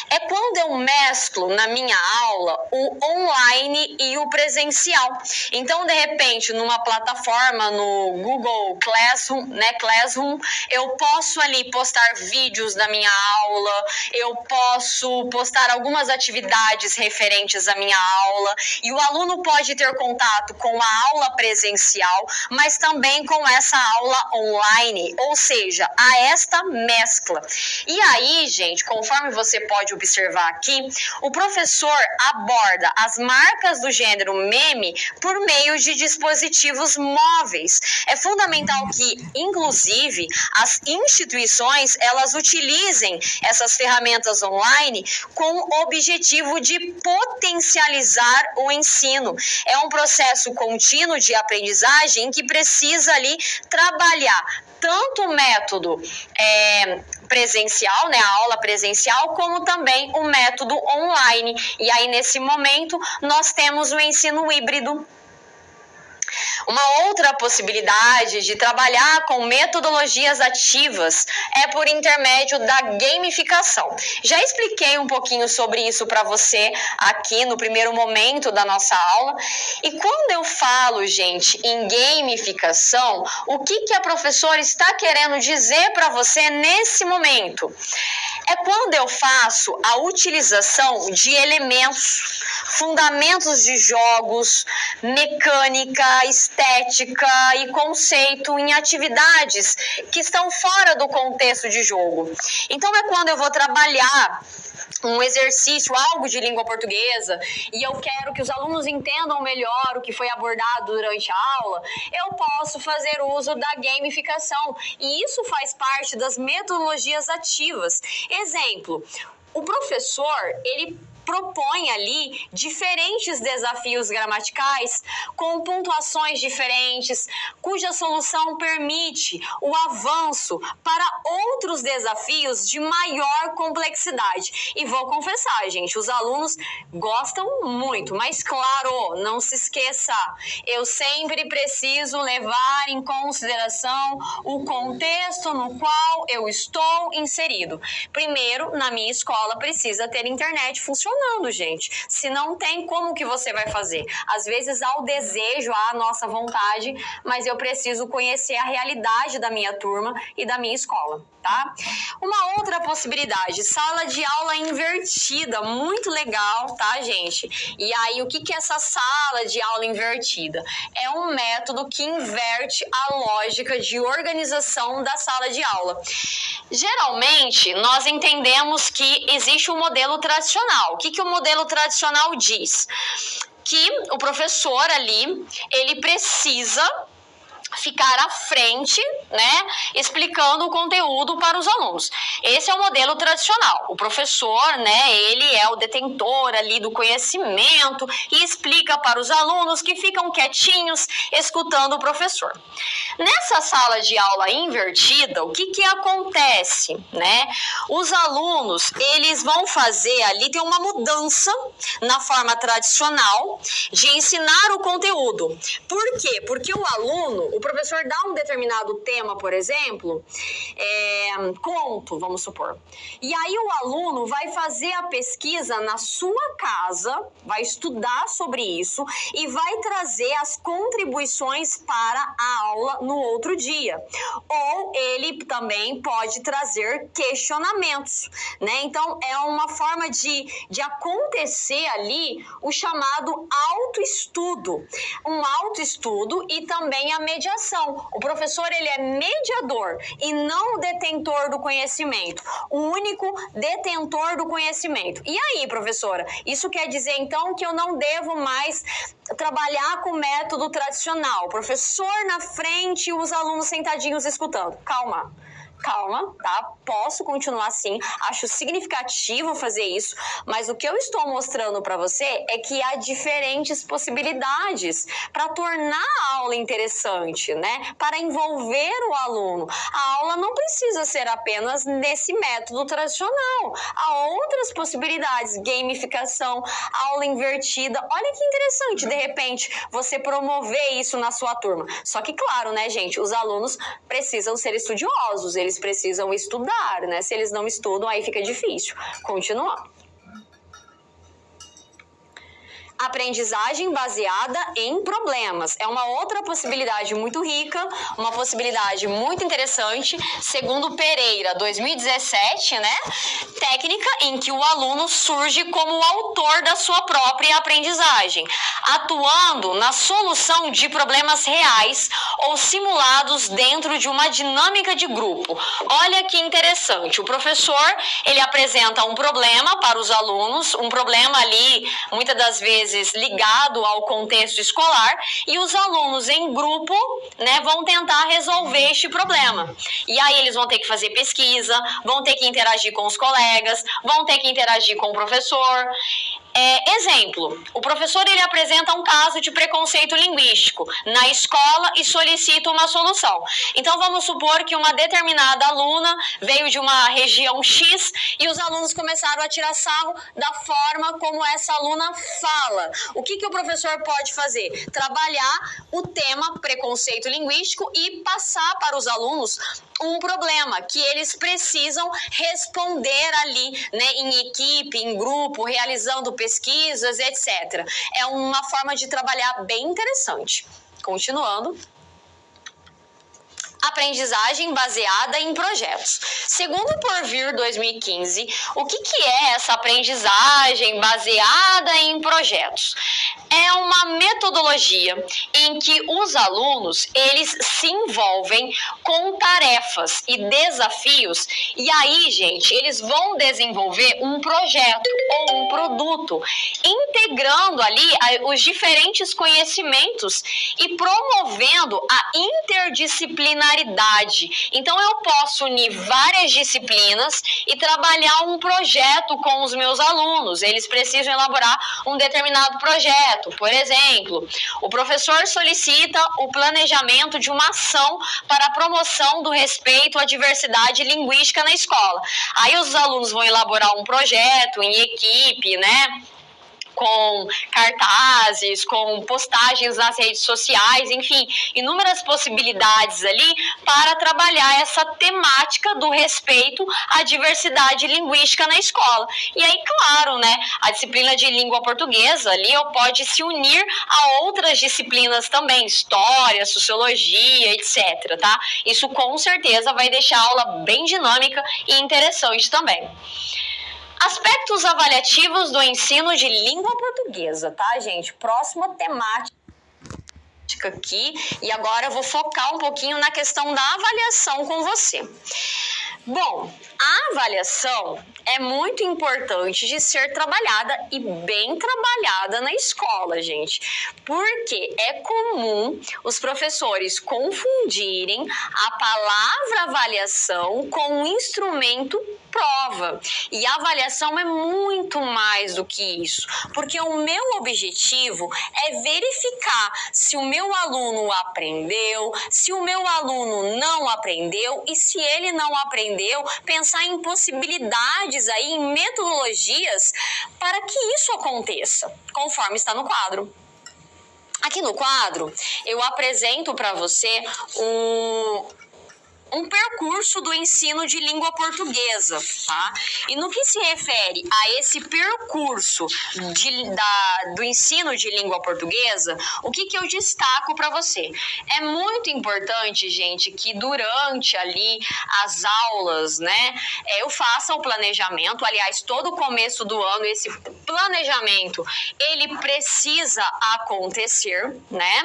É quando eu mesclo na minha aula o online e o presencial. Então, de repente, numa plataforma no Google Classroom, né, eu posso ali postar vídeos da minha aula, eu posso postar algumas atividades referentes à minha aula, e o aluno pode ter contato com a aula presencial, mas também com essa aula online, ou seja, a esta mescla. E aí, gente, conforme você pode observar aqui, o professor aborda as marcas do gênero meme por meio de dispositivos móveis. É fundamental que, inclusive, as instituições, elas utilizem essas ferramentas online com o objetivo de potencializar o ensino. É um processo contínuo de aprendizagem que precisa ali trabalhar tanto o método presencial, né, a aula presencial, como também o método online. E aí, nesse momento, nós temos o ensino híbrido. Uma outra possibilidade de trabalhar com metodologias ativas é por intermédio da gamificação. Já expliquei um pouquinho sobre isso para você aqui no primeiro momento da nossa aula. E quando eu falo, gente, em gamificação, o que a professora está querendo dizer para você nesse momento? É quando eu faço a utilização de elementos, fundamentos de jogos, mecânica, estética e conceito em atividades que estão fora do contexto de jogo. Então é quando eu vou trabalhar um exercício, algo de língua portuguesa, e eu quero que os alunos entendam melhor o que foi abordado durante a aula, eu posso fazer uso da gamificação, e isso faz parte das metodologias ativas. Exemplo, o professor, ele propõe ali diferentes desafios gramaticais com pontuações diferentes, cuja solução permite o avanço para outros desafios de maior complexidade. E vou confessar, gente, os alunos gostam muito, mas claro, não se esqueça, eu sempre preciso levar em consideração o contexto no qual eu estou inserido. Primeiro, na minha escola precisa ter internet funcionando. funcionando, gente. Se não tem, como que você vai fazer? Às vezes há o desejo, há a nossa vontade, mas eu preciso conhecer a realidade da minha turma e da minha escola, tá? Uma outra possibilidade, sala de aula invertida, muito legal, tá, gente? E aí, o que é essa sala de aula invertida? É um método que inverte a lógica de organização da sala de aula. Geralmente, nós entendemos que existe um modelo tradicional. O que o modelo tradicional diz? Que o professor ali, ele precisa ficar à frente, né, explicando o conteúdo para os alunos. Esse é o modelo tradicional. O professor, né, ele é o detentor ali do conhecimento e explica para os alunos que ficam quietinhos escutando o professor. Nessa sala de aula invertida, o que acontece, né? Os alunos, eles vão fazer ali, tem uma mudança na forma tradicional de ensinar o conteúdo. Por quê? Porque o aluno, o professor dá um determinado tema, por exemplo, conto, vamos supor. E aí o aluno vai fazer a pesquisa na sua casa, vai estudar sobre isso e vai trazer as contribuições para a aula no outro dia. Ou ele também pode trazer questionamentos, né? Então, é uma forma de acontecer ali o chamado autoestudo. Um autoestudo e também a mediação. O professor, ele é mediador e não o detentor do conhecimento. O único detentor do conhecimento. E aí, professora? Isso quer dizer, então, que eu não devo mais trabalhar com o método tradicional. O professor na frente e os alunos sentadinhos escutando. Calma, tá? Posso continuar assim, acho significativo fazer isso, mas o que eu estou mostrando para você é que há diferentes possibilidades para tornar a aula interessante, né? Para envolver o aluno. A aula não precisa ser apenas nesse método tradicional. Há outras possibilidades, gamificação, aula invertida. Olha que interessante, de repente, você promover isso na sua turma. Só que, claro, né, gente, os alunos precisam ser estudiosos, eles precisam estudar, né? Se eles não estudam, aí fica difícil. Continuando. Aprendizagem baseada em problemas. É uma outra possibilidade muito rica, uma possibilidade muito interessante, segundo Pereira, 2017, né? Técnica em que o aluno surge como o autor da sua própria aprendizagem, atuando na solução de problemas reais ou simulados dentro de uma dinâmica de grupo. Olha que interessante. O professor, ele apresenta um problema para os alunos, um problema ali, muitas das vezes, ligado ao contexto escolar, e os alunos em grupo, né, vão tentar resolver este problema. E aí eles vão ter que fazer pesquisa, vão ter que interagir com os colegas, vão ter que interagir com o professor. Exemplo, o professor, ele apresenta um caso de preconceito linguístico na escola e solicita uma solução. Então vamos supor que uma determinada aluna veio de uma região X e os alunos começaram a tirar sarro da forma como essa aluna fala. O que o professor pode fazer? Trabalhar o tema preconceito linguístico e passar para os alunos um problema que eles precisam responder ali, né, em equipe, em grupo, realizando pesquisas, etc. É uma forma de trabalhar bem interessante. Continuando. Aprendizagem baseada em projetos. Segundo o Porvir 2015, o que é essa aprendizagem baseada em projetos? É uma metodologia em que os alunos, eles se envolvem com tarefas e desafios, e aí, gente, eles vão desenvolver um projeto ou um produto, integrando ali os diferentes conhecimentos e promovendo a interdisciplinaridade. Então, eu posso unir várias disciplinas e trabalhar um projeto com os meus alunos. Eles precisam elaborar um determinado projeto. Por exemplo, o professor solicita o planejamento de uma ação para a promoção do respeito à diversidade linguística na escola. Aí os alunos vão elaborar um projeto em equipe, né? com cartazes, com postagens nas redes sociais, enfim, inúmeras possibilidades ali para trabalhar essa temática do respeito à diversidade linguística na escola. E aí, claro, né, a disciplina de língua portuguesa ali pode se unir a outras disciplinas também, história, sociologia, etc, tá? Isso com certeza vai deixar a aula bem dinâmica e interessante também. Aspectos avaliativos do ensino de língua portuguesa, tá, gente? Próxima temática aqui, e agora eu vou focar um pouquinho na questão da avaliação com você. Bom, a avaliação é muito importante de ser trabalhada e bem trabalhada na escola, gente, porque é comum os professores confundirem a palavra avaliação com o instrumento prova. E a avaliação é muito mais do que isso, porque o meu objetivo é verificar se o meu aluno aprendeu, se o meu aluno não aprendeu e se ele não aprendeu, pensar em possibilidades aí, em metodologias para que isso aconteça, conforme está no quadro. Aqui no quadro, eu apresento para você um percurso do ensino de língua portuguesa, tá? E no que se refere a esse percurso do ensino de língua portuguesa, o que eu destaco para você? É muito importante, gente, que durante ali as aulas, né, eu faça o planejamento. Aliás, todo começo do ano, esse planejamento, ele precisa acontecer, né?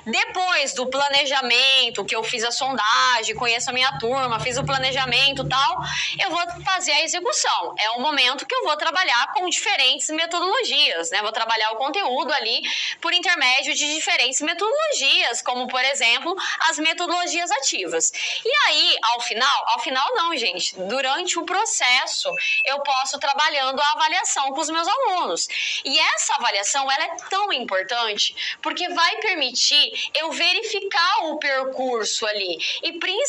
Depois do planejamento, que eu fiz a sondagem, conheço a minha turma, fiz o planejamento e tal, eu vou fazer a execução. É um momento que eu vou trabalhar com diferentes metodologias, né? Vou trabalhar o conteúdo ali por intermédio de diferentes metodologias, como, por exemplo, as metodologias ativas. E aí, ao final não, gente, durante o processo, eu posso trabalhando a avaliação com os meus alunos. E essa avaliação, ela é tão importante, porque vai permitir eu verificar o percurso ali e principalmente,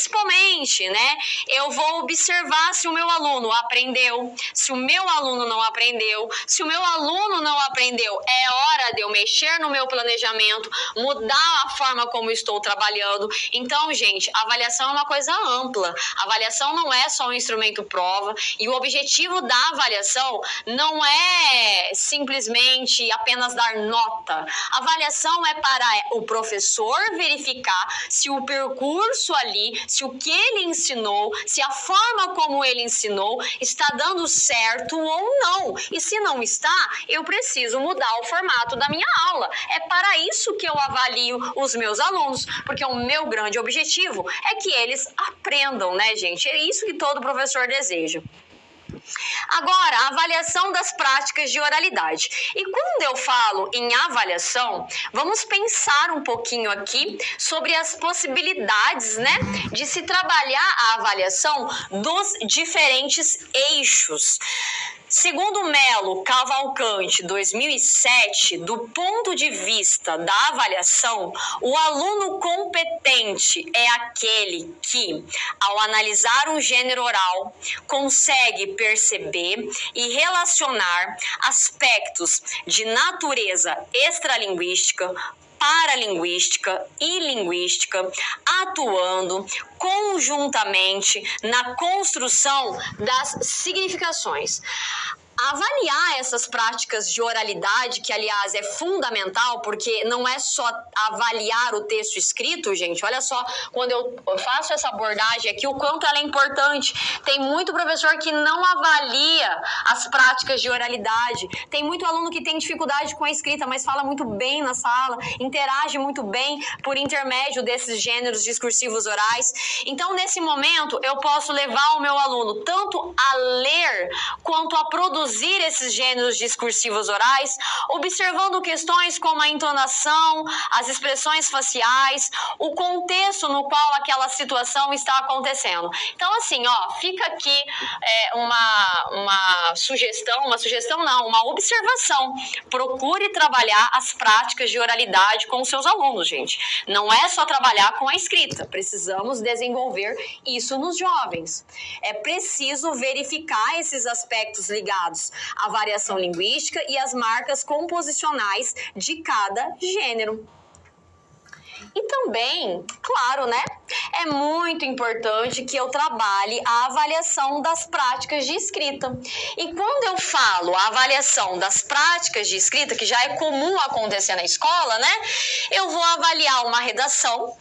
né, eu vou observar se o meu aluno aprendeu, se o meu aluno não aprendeu. Se o meu aluno não aprendeu, é hora de eu mexer no meu planejamento, mudar a forma como estou trabalhando. Então, gente, a avaliação é uma coisa ampla. A avaliação não é só um instrumento prova, e o objetivo da avaliação não é simplesmente apenas dar nota. A avaliação é para o professor verificar se o percurso ali, se o que ele ensinou, se a forma como ele ensinou está dando certo ou não. E se não está, eu preciso mudar o formato da minha aula. É para isso que eu avalio os meus alunos, porque o meu grande objetivo é que eles aprendam, né, gente? É isso que todo professor deseja. Agora, a avaliação das práticas de oralidade. E quando eu falo em avaliação, vamos pensar um pouquinho aqui sobre as possibilidades, né, de se trabalhar a avaliação dos diferentes eixos. Segundo Melo Cavalcante, 2007, do ponto de vista da avaliação, o aluno competente é aquele que, ao analisar um gênero oral, consegue perceber e relacionar aspectos de natureza extralinguística, paralinguística e linguística, atuando conjuntamente na construção das significações. Avaliar essas práticas de oralidade, que aliás é fundamental, porque não é só avaliar o texto escrito, gente. Olha só, quando eu faço essa abordagem aqui, o quanto ela é importante. Tem muito professor que não avalia as práticas de oralidade. Tem muito aluno que tem dificuldade com a escrita, mas fala muito bem na sala, interage muito bem por intermédio desses gêneros discursivos orais. Então, nesse momento, eu posso levar o meu aluno tanto a ler quanto a produzir esses gêneros discursivos orais, observando questões como a entonação, as expressões faciais, o contexto no qual aquela situação está acontecendo. Então, assim, ó, fica aqui uma observação. Procure trabalhar as práticas de oralidade com os seus alunos, gente. Não é só trabalhar com a escrita, precisamos desenvolver isso nos jovens. É preciso verificar esses aspectos ligados dados, a variação linguística e as marcas composicionais de cada gênero. E também, claro, né? É muito importante que eu trabalhe a avaliação das práticas de escrita. E quando eu falo a avaliação das práticas de escrita, que já é comum acontecer na escola, né? Eu vou avaliar uma redação.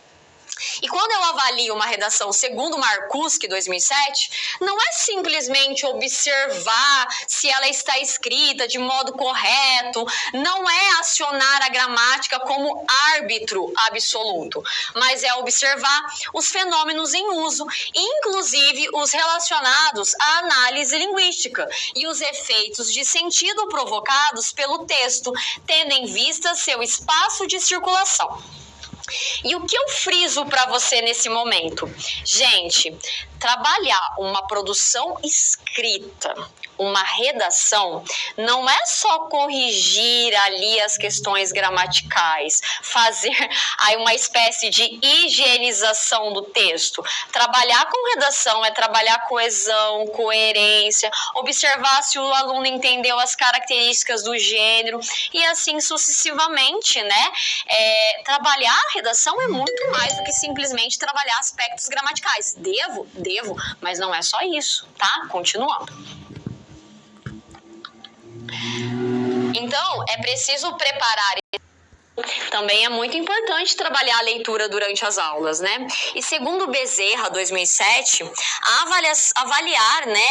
E quando eu avalio uma redação segundo Marcuski 2007, não é simplesmente observar se ela está escrita de modo correto, não é acionar a gramática como árbitro absoluto, mas é observar os fenômenos em uso, inclusive os relacionados à análise linguística e os efeitos de sentido provocados pelo texto, tendo em vista seu espaço de circulação. E o que eu friso para você nesse momento? Gente, trabalhar uma produção escrita, uma redação, não é só corrigir ali as questões gramaticais, fazer aí uma espécie de higienização do texto. Trabalhar com redação é trabalhar coesão, coerência, observar se o aluno entendeu as características do gênero e assim sucessivamente, né? Trabalhar a redação é muito mais do que simplesmente trabalhar aspectos gramaticais. Devo, mas não é só isso, tá? Continuando. Então, é preciso preparar. Também é muito importante trabalhar a leitura durante as aulas, né? E segundo Bezerra, 2007, avaliar, né,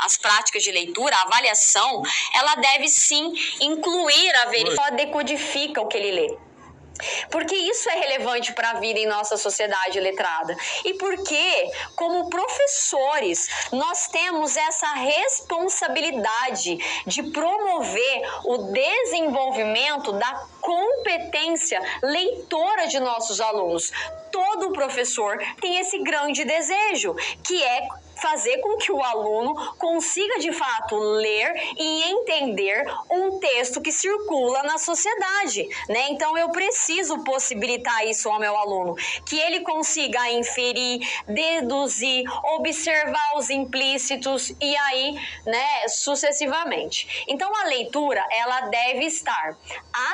as práticas de leitura, a avaliação, ela deve sim incluir a verificação, decodifica o que ele lê. Porque isso é relevante para a vida em nossa sociedade letrada. E porque, como professores, nós temos essa responsabilidade de promover o desenvolvimento da competência leitora de nossos alunos. Todo professor tem esse grande desejo, que é fazer com que o aluno consiga de fato ler e entender um texto que circula na sociedade, né? Então eu preciso possibilitar isso ao meu aluno, que ele consiga inferir, deduzir, observar os implícitos e aí, né, sucessivamente. Então a leitura, ela deve estar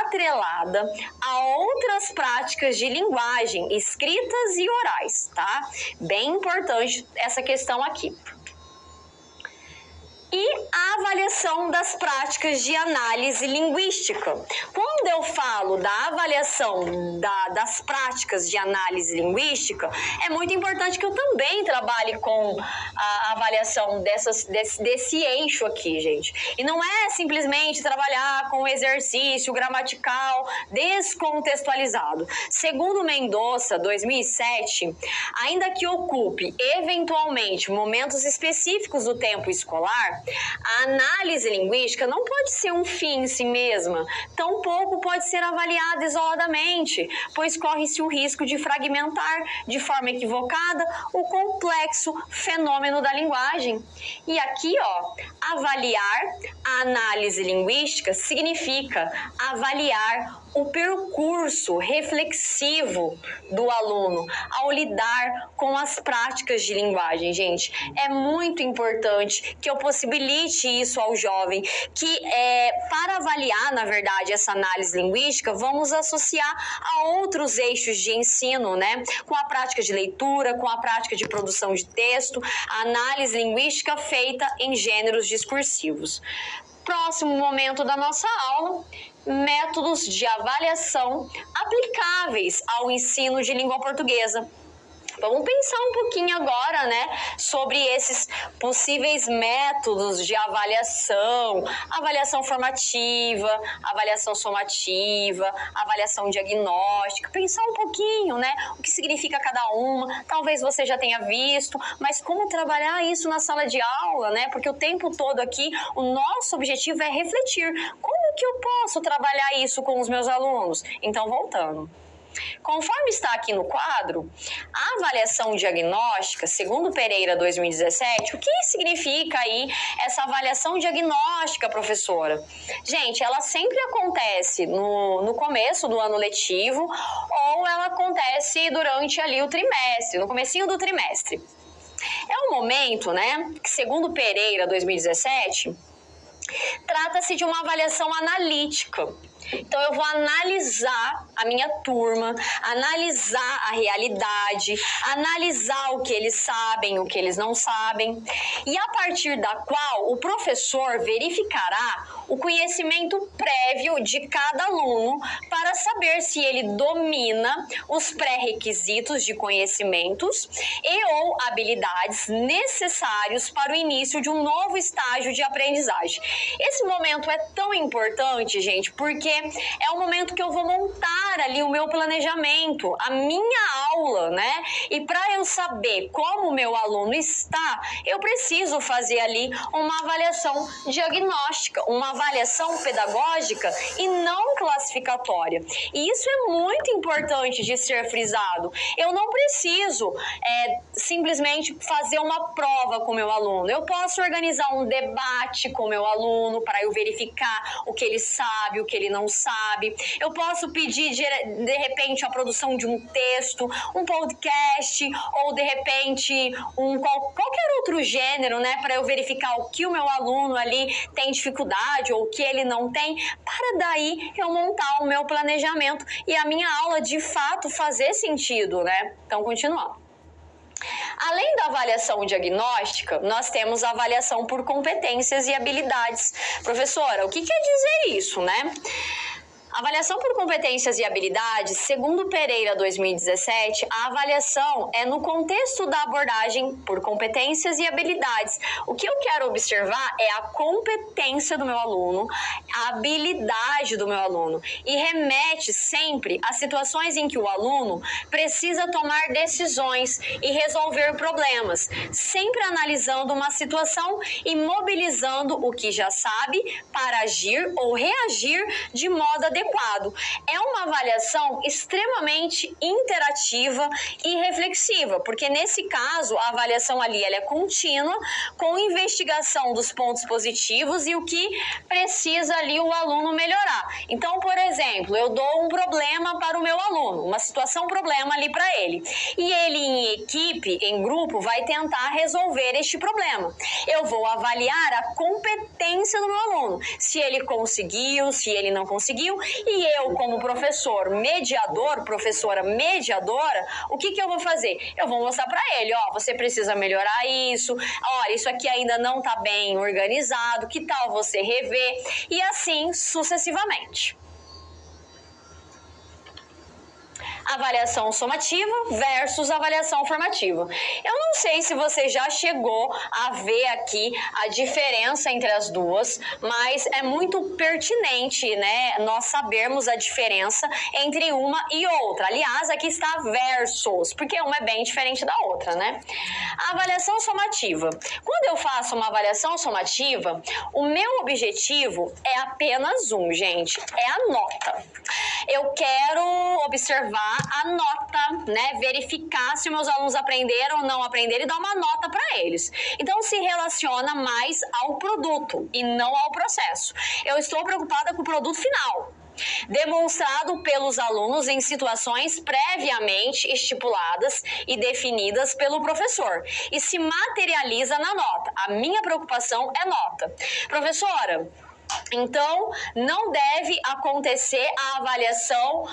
atrelada a outras práticas de linguagem, escritas e orais, tá? Bem importante essa questão aqui. E a avaliação das práticas de análise linguística. Quando eu falo da avaliação das práticas de análise linguística, é muito importante que eu também trabalhe com a avaliação desse eixo aqui, gente. E não é simplesmente trabalhar com exercício gramatical descontextualizado. Segundo Mendonça, 2007, ainda que ocupe eventualmente momentos específicos do tempo escolar, a análise linguística não pode ser um fim em si mesma, tampouco pode ser avaliada isoladamente, pois corre-se o risco de fragmentar de forma equivocada o complexo fenômeno da linguagem. E aqui, ó, avaliar a análise linguística significa avaliar o percurso reflexivo do aluno ao lidar com as práticas de linguagem, gente. É muito importante que eu possibilite isso ao jovem, que para avaliar, na verdade, essa análise linguística, vamos associar a outros eixos de ensino, né? Com a prática de leitura, com a prática de produção de texto, a análise linguística feita em gêneros discursivos. Próximo momento da nossa aula, métodos de avaliação aplicáveis ao ensino de língua portuguesa. Vamos pensar um pouquinho agora, né, sobre esses possíveis métodos de avaliação, avaliação formativa, avaliação somativa, avaliação diagnóstica, pensar um pouquinho, né, o que significa cada uma, talvez você já tenha visto, mas como trabalhar isso na sala de aula, né, porque o tempo todo aqui o nosso objetivo é refletir, como que eu posso trabalhar isso com os meus alunos? Então, voltando. Conforme está aqui no quadro, a avaliação diagnóstica, segundo Pereira 2017, o que significa aí essa avaliação diagnóstica, professora? Gente, ela sempre acontece no começo do ano letivo ou ela acontece durante ali o trimestre, no comecinho do trimestre. É um momento, né, que segundo Pereira, 2017, trata-se de uma avaliação analítica. Então, eu vou analisar a minha turma, analisar a realidade, analisar o que eles sabem, o que eles não sabem, e a partir da qual o professor verificará o conhecimento prévio de cada aluno para saber se ele domina os pré-requisitos de conhecimentos e ou habilidades necessários para o início de um novo estágio de aprendizagem. Esse momento é tão importante, gente, porque é o momento que eu vou montar ali o meu planejamento, a minha aula, né? E para eu saber como o meu aluno está, eu preciso fazer ali uma avaliação diagnóstica, uma avaliação pedagógica e não classificatória. E isso é muito importante de ser frisado. Eu não preciso simplesmente fazer uma prova com o meu aluno. Eu posso organizar um debate com o meu aluno para eu verificar o que ele sabe, o que ele não sabe. Eu posso pedir, de repente, a produção de um texto, um podcast ou, de repente, qualquer outro gênero, né, para eu verificar o que o meu aluno ali tem dificuldade ou o que ele não tem, para daí eu montar o meu planejamento e a minha aula, de fato, fazer sentido, né? Então, continuando. Além da avaliação diagnóstica, nós temos a avaliação por competências e habilidades. Professora, o que quer dizer isso, né? Avaliação por competências e habilidades, segundo Pereira 2017, a avaliação é no contexto da abordagem por competências e habilidades. O que eu quero observar é a competência do meu aluno, a habilidade do meu aluno e remete sempre a situações em que o aluno precisa tomar decisões e resolver problemas, sempre analisando uma situação e mobilizando o que já sabe para agir ou reagir de modo adequado. É uma avaliação extremamente interativa e reflexiva, porque nesse caso a avaliação ali ela é contínua, com investigação dos pontos positivos e o que precisa ali o aluno melhorar. Então, por exemplo, eu dou um problema para o meu aluno, uma situação problema ali para ele, e ele em equipe, em grupo, vai tentar resolver este problema. Eu vou avaliar a competência do meu aluno, se ele conseguiu, se ele não conseguiu. E eu, como professor mediador, professora mediadora, o que eu vou fazer? Eu vou mostrar para ele, ó, você precisa melhorar isso, olha, isso aqui ainda não tá bem organizado, que tal você rever? E assim sucessivamente. Avaliação somativa versus avaliação formativa. Eu não sei se você já chegou a ver aqui a diferença entre as duas, mas é muito pertinente, né, nós sabermos a diferença entre uma e outra. Aliás, aqui está versus, porque uma é bem diferente da outra, né? A avaliação somativa. Quando eu faço uma avaliação somativa, o meu objetivo é apenas um, gente, é a nota. Eu quero observar a nota, né? Verificar se meus alunos aprenderam ou não aprenderam e dar uma nota para eles. Então, se relaciona mais ao produto e não ao processo. Eu estou preocupada com o produto final, demonstrado pelos alunos em situações previamente estipuladas e definidas pelo professor e se materializa na nota. A minha preocupação é nota. Professora, então, não deve acontecer a avaliação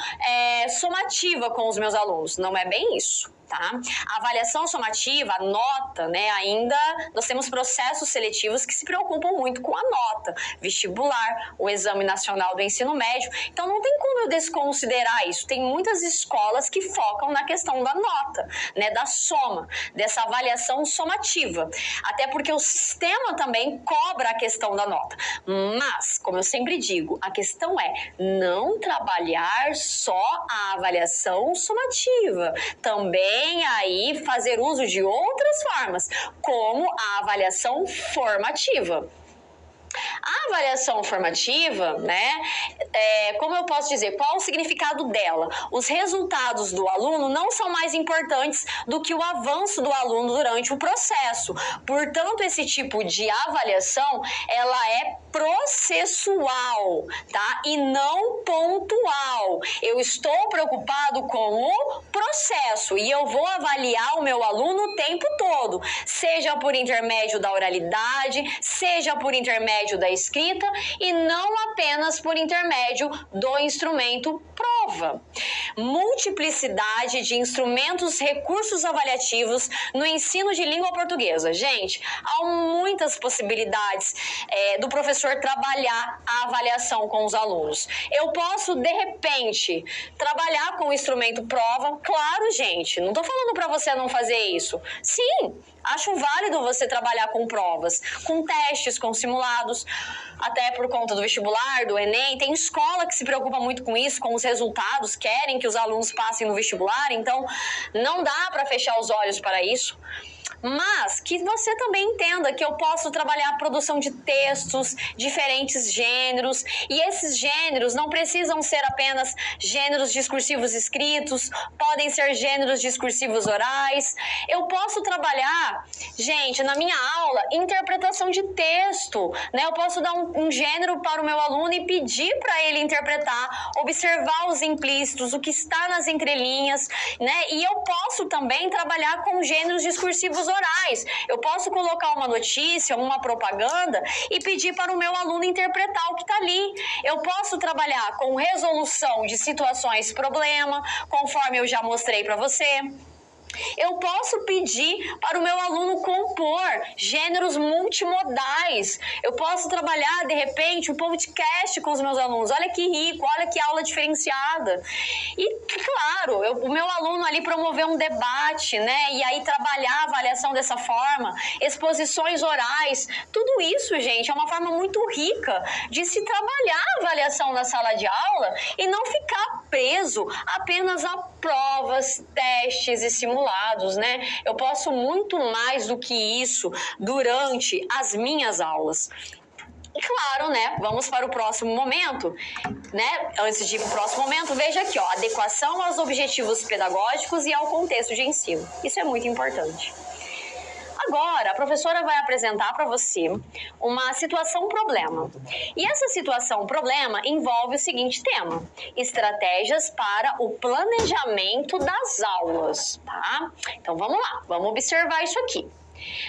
somativa com os meus alunos. Não é bem isso. Tá? A avaliação somativa, a nota, né, ainda nós temos processos seletivos que se preocupam muito com a nota, vestibular, o Exame Nacional do Ensino Médio, então não tem como eu desconsiderar isso. Tem muitas escolas que focam na questão da nota, né, da soma, dessa avaliação somativa, até porque o sistema também cobra a questão da nota, mas, como eu sempre digo, a questão é não trabalhar só a avaliação somativa, também aí fazer uso de outras formas, como a avaliação formativa. A avaliação formativa, né, como eu posso dizer, qual o significado dela? Os resultados do aluno não são mais importantes do que o avanço do aluno durante o processo. Portanto, esse tipo de avaliação, ela é processual, tá? E não pontual. Eu estou preocupado com o processo e eu vou avaliar o meu aluno o tempo todo, seja por intermédio da oralidade, seja por intermédio da escrita e não apenas por intermédio do instrumento prova. Multiplicidade de instrumentos, recursos avaliativos no ensino de língua portuguesa. Gente, há muitas possibilidades do professor trabalhar a avaliação com os alunos. Eu posso, de repente, trabalhar com o instrumento prova. Claro, gente, não estou falando para você não fazer isso. Sim, acho válido você trabalhar com provas, com testes, com simulados, até por conta do vestibular, do Enem. Tem escola que se preocupa muito com isso, com os resultados, querem que os alunos passem no vestibular, então não dá para fechar os olhos para isso. Mas que você também entenda que eu posso trabalhar a produção de textos, diferentes gêneros, e esses gêneros não precisam ser apenas gêneros discursivos escritos, podem ser gêneros discursivos orais. Eu posso trabalhar, gente, na minha aula, interpretação de texto, né? Eu posso dar um gênero para o meu aluno e pedir para ele interpretar, observar os implícitos, o que está nas entrelinhas, né? E eu posso também trabalhar com gêneros discursivos orais. Eu posso colocar uma notícia, uma propaganda e pedir para o meu aluno interpretar o que está ali. Eu posso trabalhar com resolução de situações problema, conforme eu já mostrei para você. Eu posso pedir para o meu aluno compor gêneros multimodais. Eu posso trabalhar, de repente, um podcast com os meus alunos. Olha que rico, olha que aula diferenciada. E, claro, o meu aluno ali promover um debate, né? E aí trabalhar a avaliação dessa forma, exposições orais. Tudo isso, gente, é uma forma muito rica de se trabalhar a avaliação na sala de aula e não ficar preso apenas a provas, testes e simulados, né? Eu posso muito mais do que isso durante as minhas aulas. E claro, né? Vamos para o próximo momento, né? Antes de ir para o próximo momento, veja aqui, ó, adequação aos objetivos pedagógicos e ao contexto de ensino. Isso é muito importante. Agora, a professora vai apresentar para você uma situação-problema. E essa situação-problema envolve o seguinte tema: estratégias para o planejamento das aulas, tá? Então, vamos lá, vamos observar isso aqui.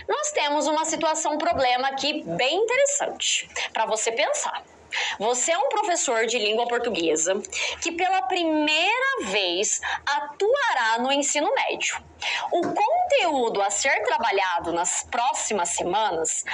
Nós temos uma situação-problema aqui bem interessante para você pensar. Você é um professor de língua portuguesa que pela primeira vez atuará no ensino médio. O conteúdo a ser trabalhado nas próximas semanas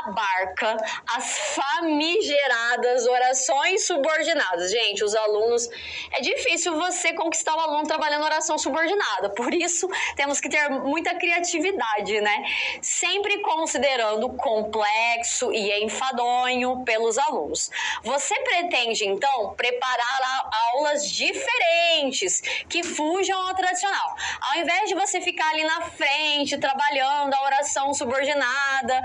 abarca as famigeradas orações subordinadas. Gente, os alunos... É difícil você conquistar o aluno trabalhando oração subordinada, por isso temos que ter muita criatividade, né? Sempre considerando complexo e enfadonho pelos alunos. Você pretende, então, preparar aulas diferentes, que fujam ao tradicional. Ao invés de você ficar ali na frente, trabalhando a oração subordinada,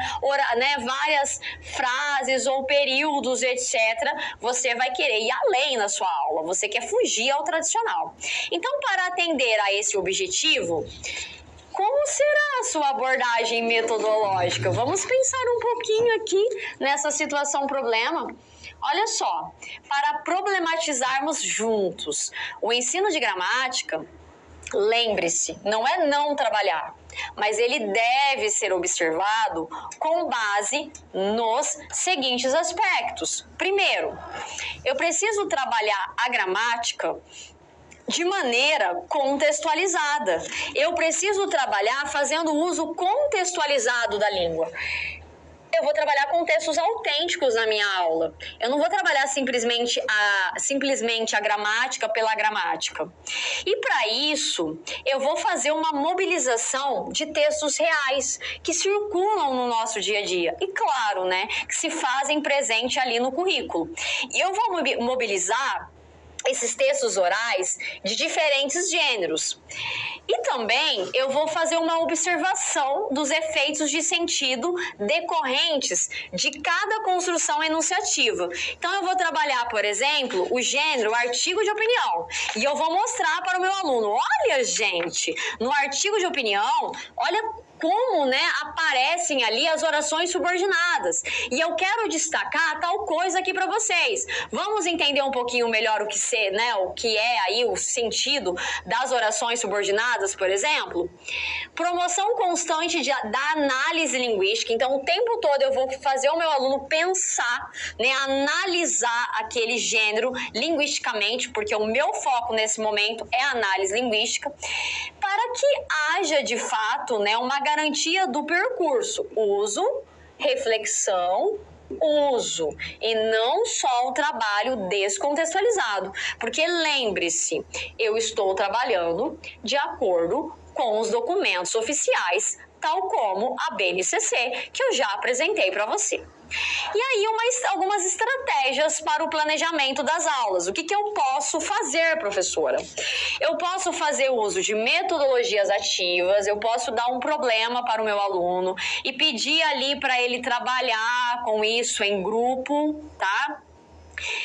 né, várias frases ou períodos, etc., você vai querer ir além na sua aula, você quer fugir ao tradicional. Então, para atender a esse objetivo, como será a sua abordagem metodológica? Vamos pensar um pouquinho aqui nessa situação-problema. Olha só, para problematizarmos juntos o ensino de gramática, lembre-se, não é não trabalhar, mas ele deve ser observado com base nos seguintes aspectos. Primeiro, eu preciso trabalhar a gramática de maneira contextualizada. Eu preciso trabalhar fazendo uso contextualizado da língua. Eu vou trabalhar com textos autênticos na minha aula. Eu não vou trabalhar simplesmente a gramática pela gramática. E para isso, eu vou fazer uma mobilização de textos reais que circulam no nosso dia a dia. E claro, né, que se fazem presente ali no currículo. E eu vou mobilizar esses textos orais de diferentes gêneros. E também eu vou fazer uma observação dos efeitos de sentido decorrentes de cada construção enunciativa. Então eu vou trabalhar, por exemplo, o gênero artigo de opinião. E eu vou mostrar para o meu aluno, olha, gente, no artigo de opinião, olha como, né, aparecem ali as orações subordinadas. E eu quero destacar tal coisa aqui para vocês. Vamos entender um pouquinho melhor o que é aí o sentido das orações subordinadas, por exemplo? Promoção constante da análise linguística. Então, o tempo todo eu vou fazer o meu aluno pensar, né, analisar aquele gênero linguisticamente, porque o meu foco nesse momento é a análise linguística, para que haja, de fato, né, uma garantia do percurso. Uso, reflexão, uso, e não só o trabalho descontextualizado. Porque lembre-se, eu estou trabalhando de acordo com os documentos oficiais, tal como a BNCC, que eu já apresentei para você. E aí, algumas estratégias para o planejamento das aulas. O que eu posso fazer, professora? Eu posso fazer uso de metodologias ativas, eu posso dar um problema para o meu aluno e pedir ali para ele trabalhar com isso em grupo, tá?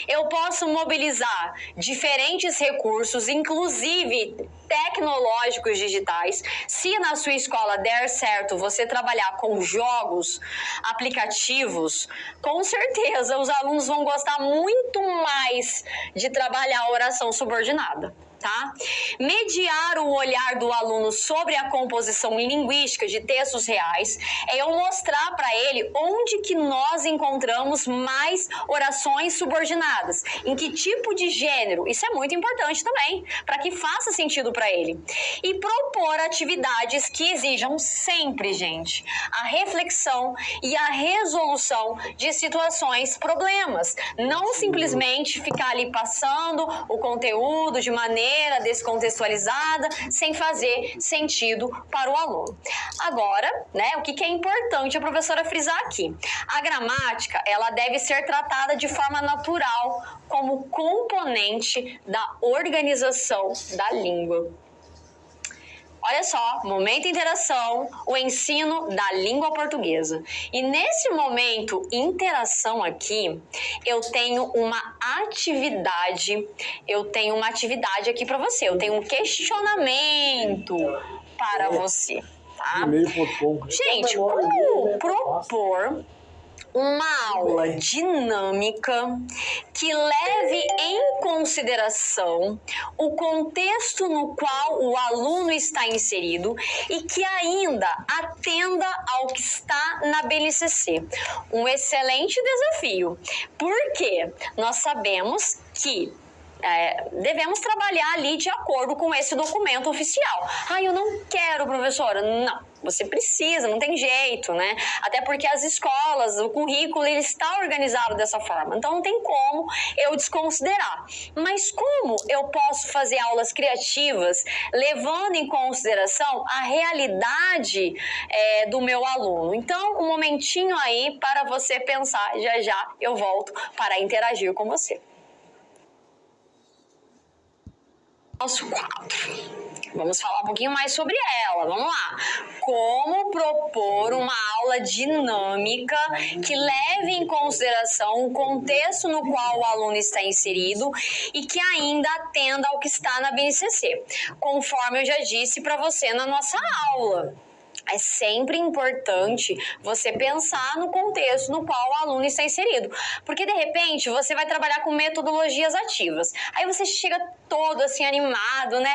Eu posso mobilizar diferentes recursos, inclusive tecnológicos digitais. Se na sua escola der certo você trabalhar com jogos, aplicativos, com certeza os alunos vão gostar muito mais de trabalhar a oração subordinada. Tá? Mediar o olhar do aluno sobre a composição linguística de textos reais é eu mostrar para ele onde que nós encontramos mais orações subordinadas, em que tipo de gênero. Isso é muito importante também, para que faça sentido para ele. E propor atividades que exijam sempre, gente, a reflexão e a resolução de situações, problemas. Não simplesmente ficar ali passando o conteúdo de maneira descontextualizada, sem fazer sentido para o aluno. Agora, né, o que é importante a professora frisar aqui? A gramática, ela deve ser tratada de forma natural, como componente da organização da língua. Olha só, momento interação, o ensino da língua portuguesa. E nesse momento interação aqui, eu tenho uma atividade aqui para você. Eu tenho um questionamento para você, tá? Gente, como propor uma aula dinâmica que leve em consideração o contexto no qual o aluno está inserido e que ainda atenda ao que está na BNCC. Um excelente desafio, porque nós sabemos que devemos trabalhar ali de acordo com esse documento oficial. Eu não quero, professora. Não, você precisa, não tem jeito, né? Até porque as escolas, o currículo, ele está organizado dessa forma. Então, não tem como eu desconsiderar. Mas como eu posso fazer aulas criativas levando em consideração a realidade do meu aluno? Então, um momentinho aí para você pensar. Já já eu volto para interagir com você. Nosso quadro. Vamos falar um pouquinho mais sobre ela. Vamos lá. Como propor uma aula dinâmica que leve em consideração o contexto no qual o aluno está inserido e que ainda atenda ao que está na BNCC, conforme eu já disse para você na nossa aula. É sempre importante você pensar no contexto no qual o aluno está inserido. Porque, de repente, você vai trabalhar com metodologias ativas. Aí você chega todo assim animado, né?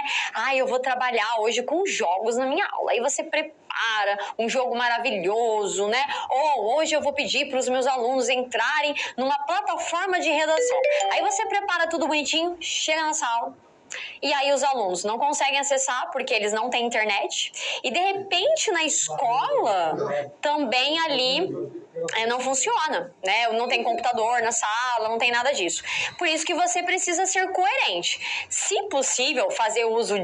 Eu vou trabalhar hoje com jogos na minha aula. Aí você prepara um jogo maravilhoso, né? Ou hoje eu vou pedir para os meus alunos entrarem numa plataforma de redação. Aí você prepara tudo bonitinho, chega na sala. E aí os alunos não conseguem acessar porque eles não têm internet. E de repente na escola também ali não funciona, né? Não tem computador na sala, não tem nada disso. Por isso que você precisa ser coerente. Se possível, fazer uso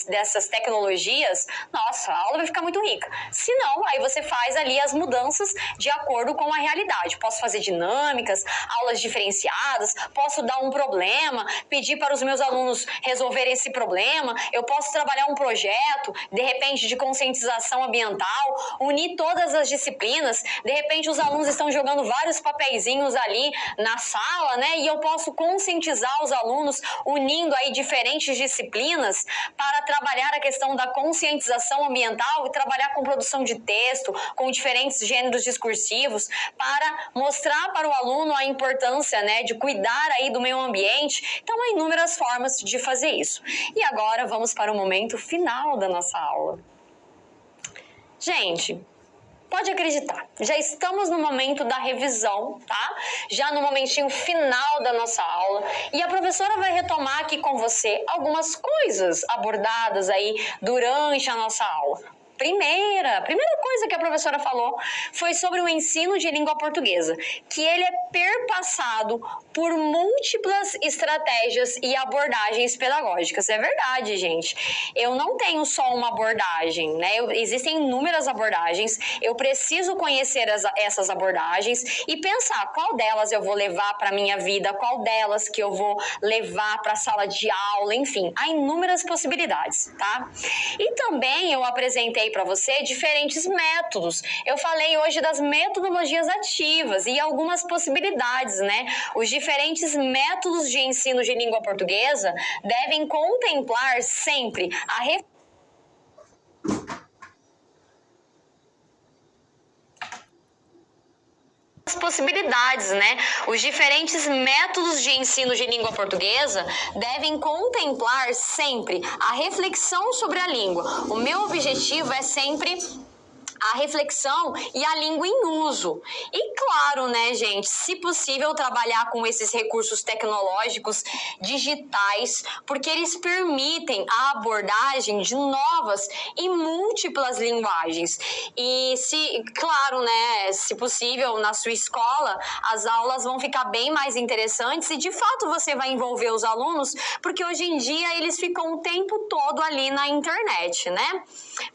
dessas tecnologias, nossa, a aula vai ficar muito rica. Se não, aí você faz ali as mudanças de acordo com a realidade. Posso fazer dinâmicas, aulas diferenciadas, posso dar um problema, pedir para os meus alunos resolverem esse problema, eu posso trabalhar um projeto, de repente, de conscientização ambiental, unir todas as disciplinas, de repente os alunos estão jogando vários papeizinhos ali na sala, né? E eu posso conscientizar os alunos unindo aí diferentes disciplinas para trabalhar a questão da conscientização ambiental e trabalhar com produção de texto, com diferentes gêneros discursivos, para mostrar para o aluno a importância, né, de cuidar aí do meio ambiente. Então, há inúmeras formas de fazer isso. E agora vamos para o momento final da nossa aula. Gente, pode acreditar, já estamos no momento da revisão, tá? Já no momentinho final da nossa aula, e a professora vai retomar aqui com você algumas coisas abordadas aí durante a nossa aula. Primeira coisa que a professora falou foi sobre o ensino de língua portuguesa, que ele é perpassado por múltiplas estratégias e abordagens pedagógicas. É verdade, gente. Eu não tenho só uma abordagem, né? Existem inúmeras abordagens. Eu preciso conhecer essas abordagens e pensar qual delas eu vou levar para a minha vida, qual delas que eu vou levar para a sala de aula, enfim. Há inúmeras possibilidades, tá? E também eu apresentei para você diferentes métodos. Eu falei hoje das metodologias ativas e algumas possibilidades, né? Os diferentes métodos de ensino de língua portuguesa devem contemplar sempre as possibilidades, né? Os diferentes métodos de ensino de língua portuguesa devem contemplar sempre a reflexão sobre a língua. O meu objetivo é sempre a reflexão e a língua em uso. E claro, né, gente, se possível trabalhar com esses recursos tecnológicos digitais, porque eles permitem a abordagem de novas e múltiplas linguagens. E claro, né, se possível, na sua escola, as aulas vão ficar bem mais interessantes e de fato você vai envolver os alunos, porque hoje em dia eles ficam o tempo todo ali na internet, né?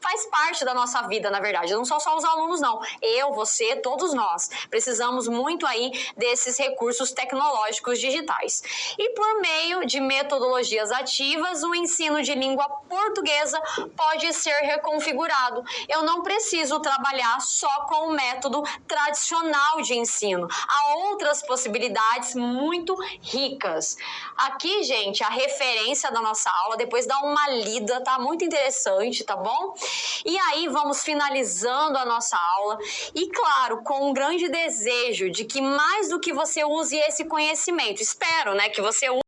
Faz parte da nossa vida, na verdade. Não são só os alunos, não. Eu, você, todos nós precisamos muito aí desses recursos tecnológicos digitais. E por meio de metodologias ativas, o ensino de língua portuguesa pode ser reconfigurado. Eu não preciso trabalhar só com o método tradicional de ensino. Há outras possibilidades muito ricas. Aqui, gente, a referência da nossa aula, depois dá uma lida, tá? Muito interessante, tá bom? E aí vamos finalizando a nossa aula e, claro, com um grande desejo de que mais do que você use esse conhecimento, espero, né, que você use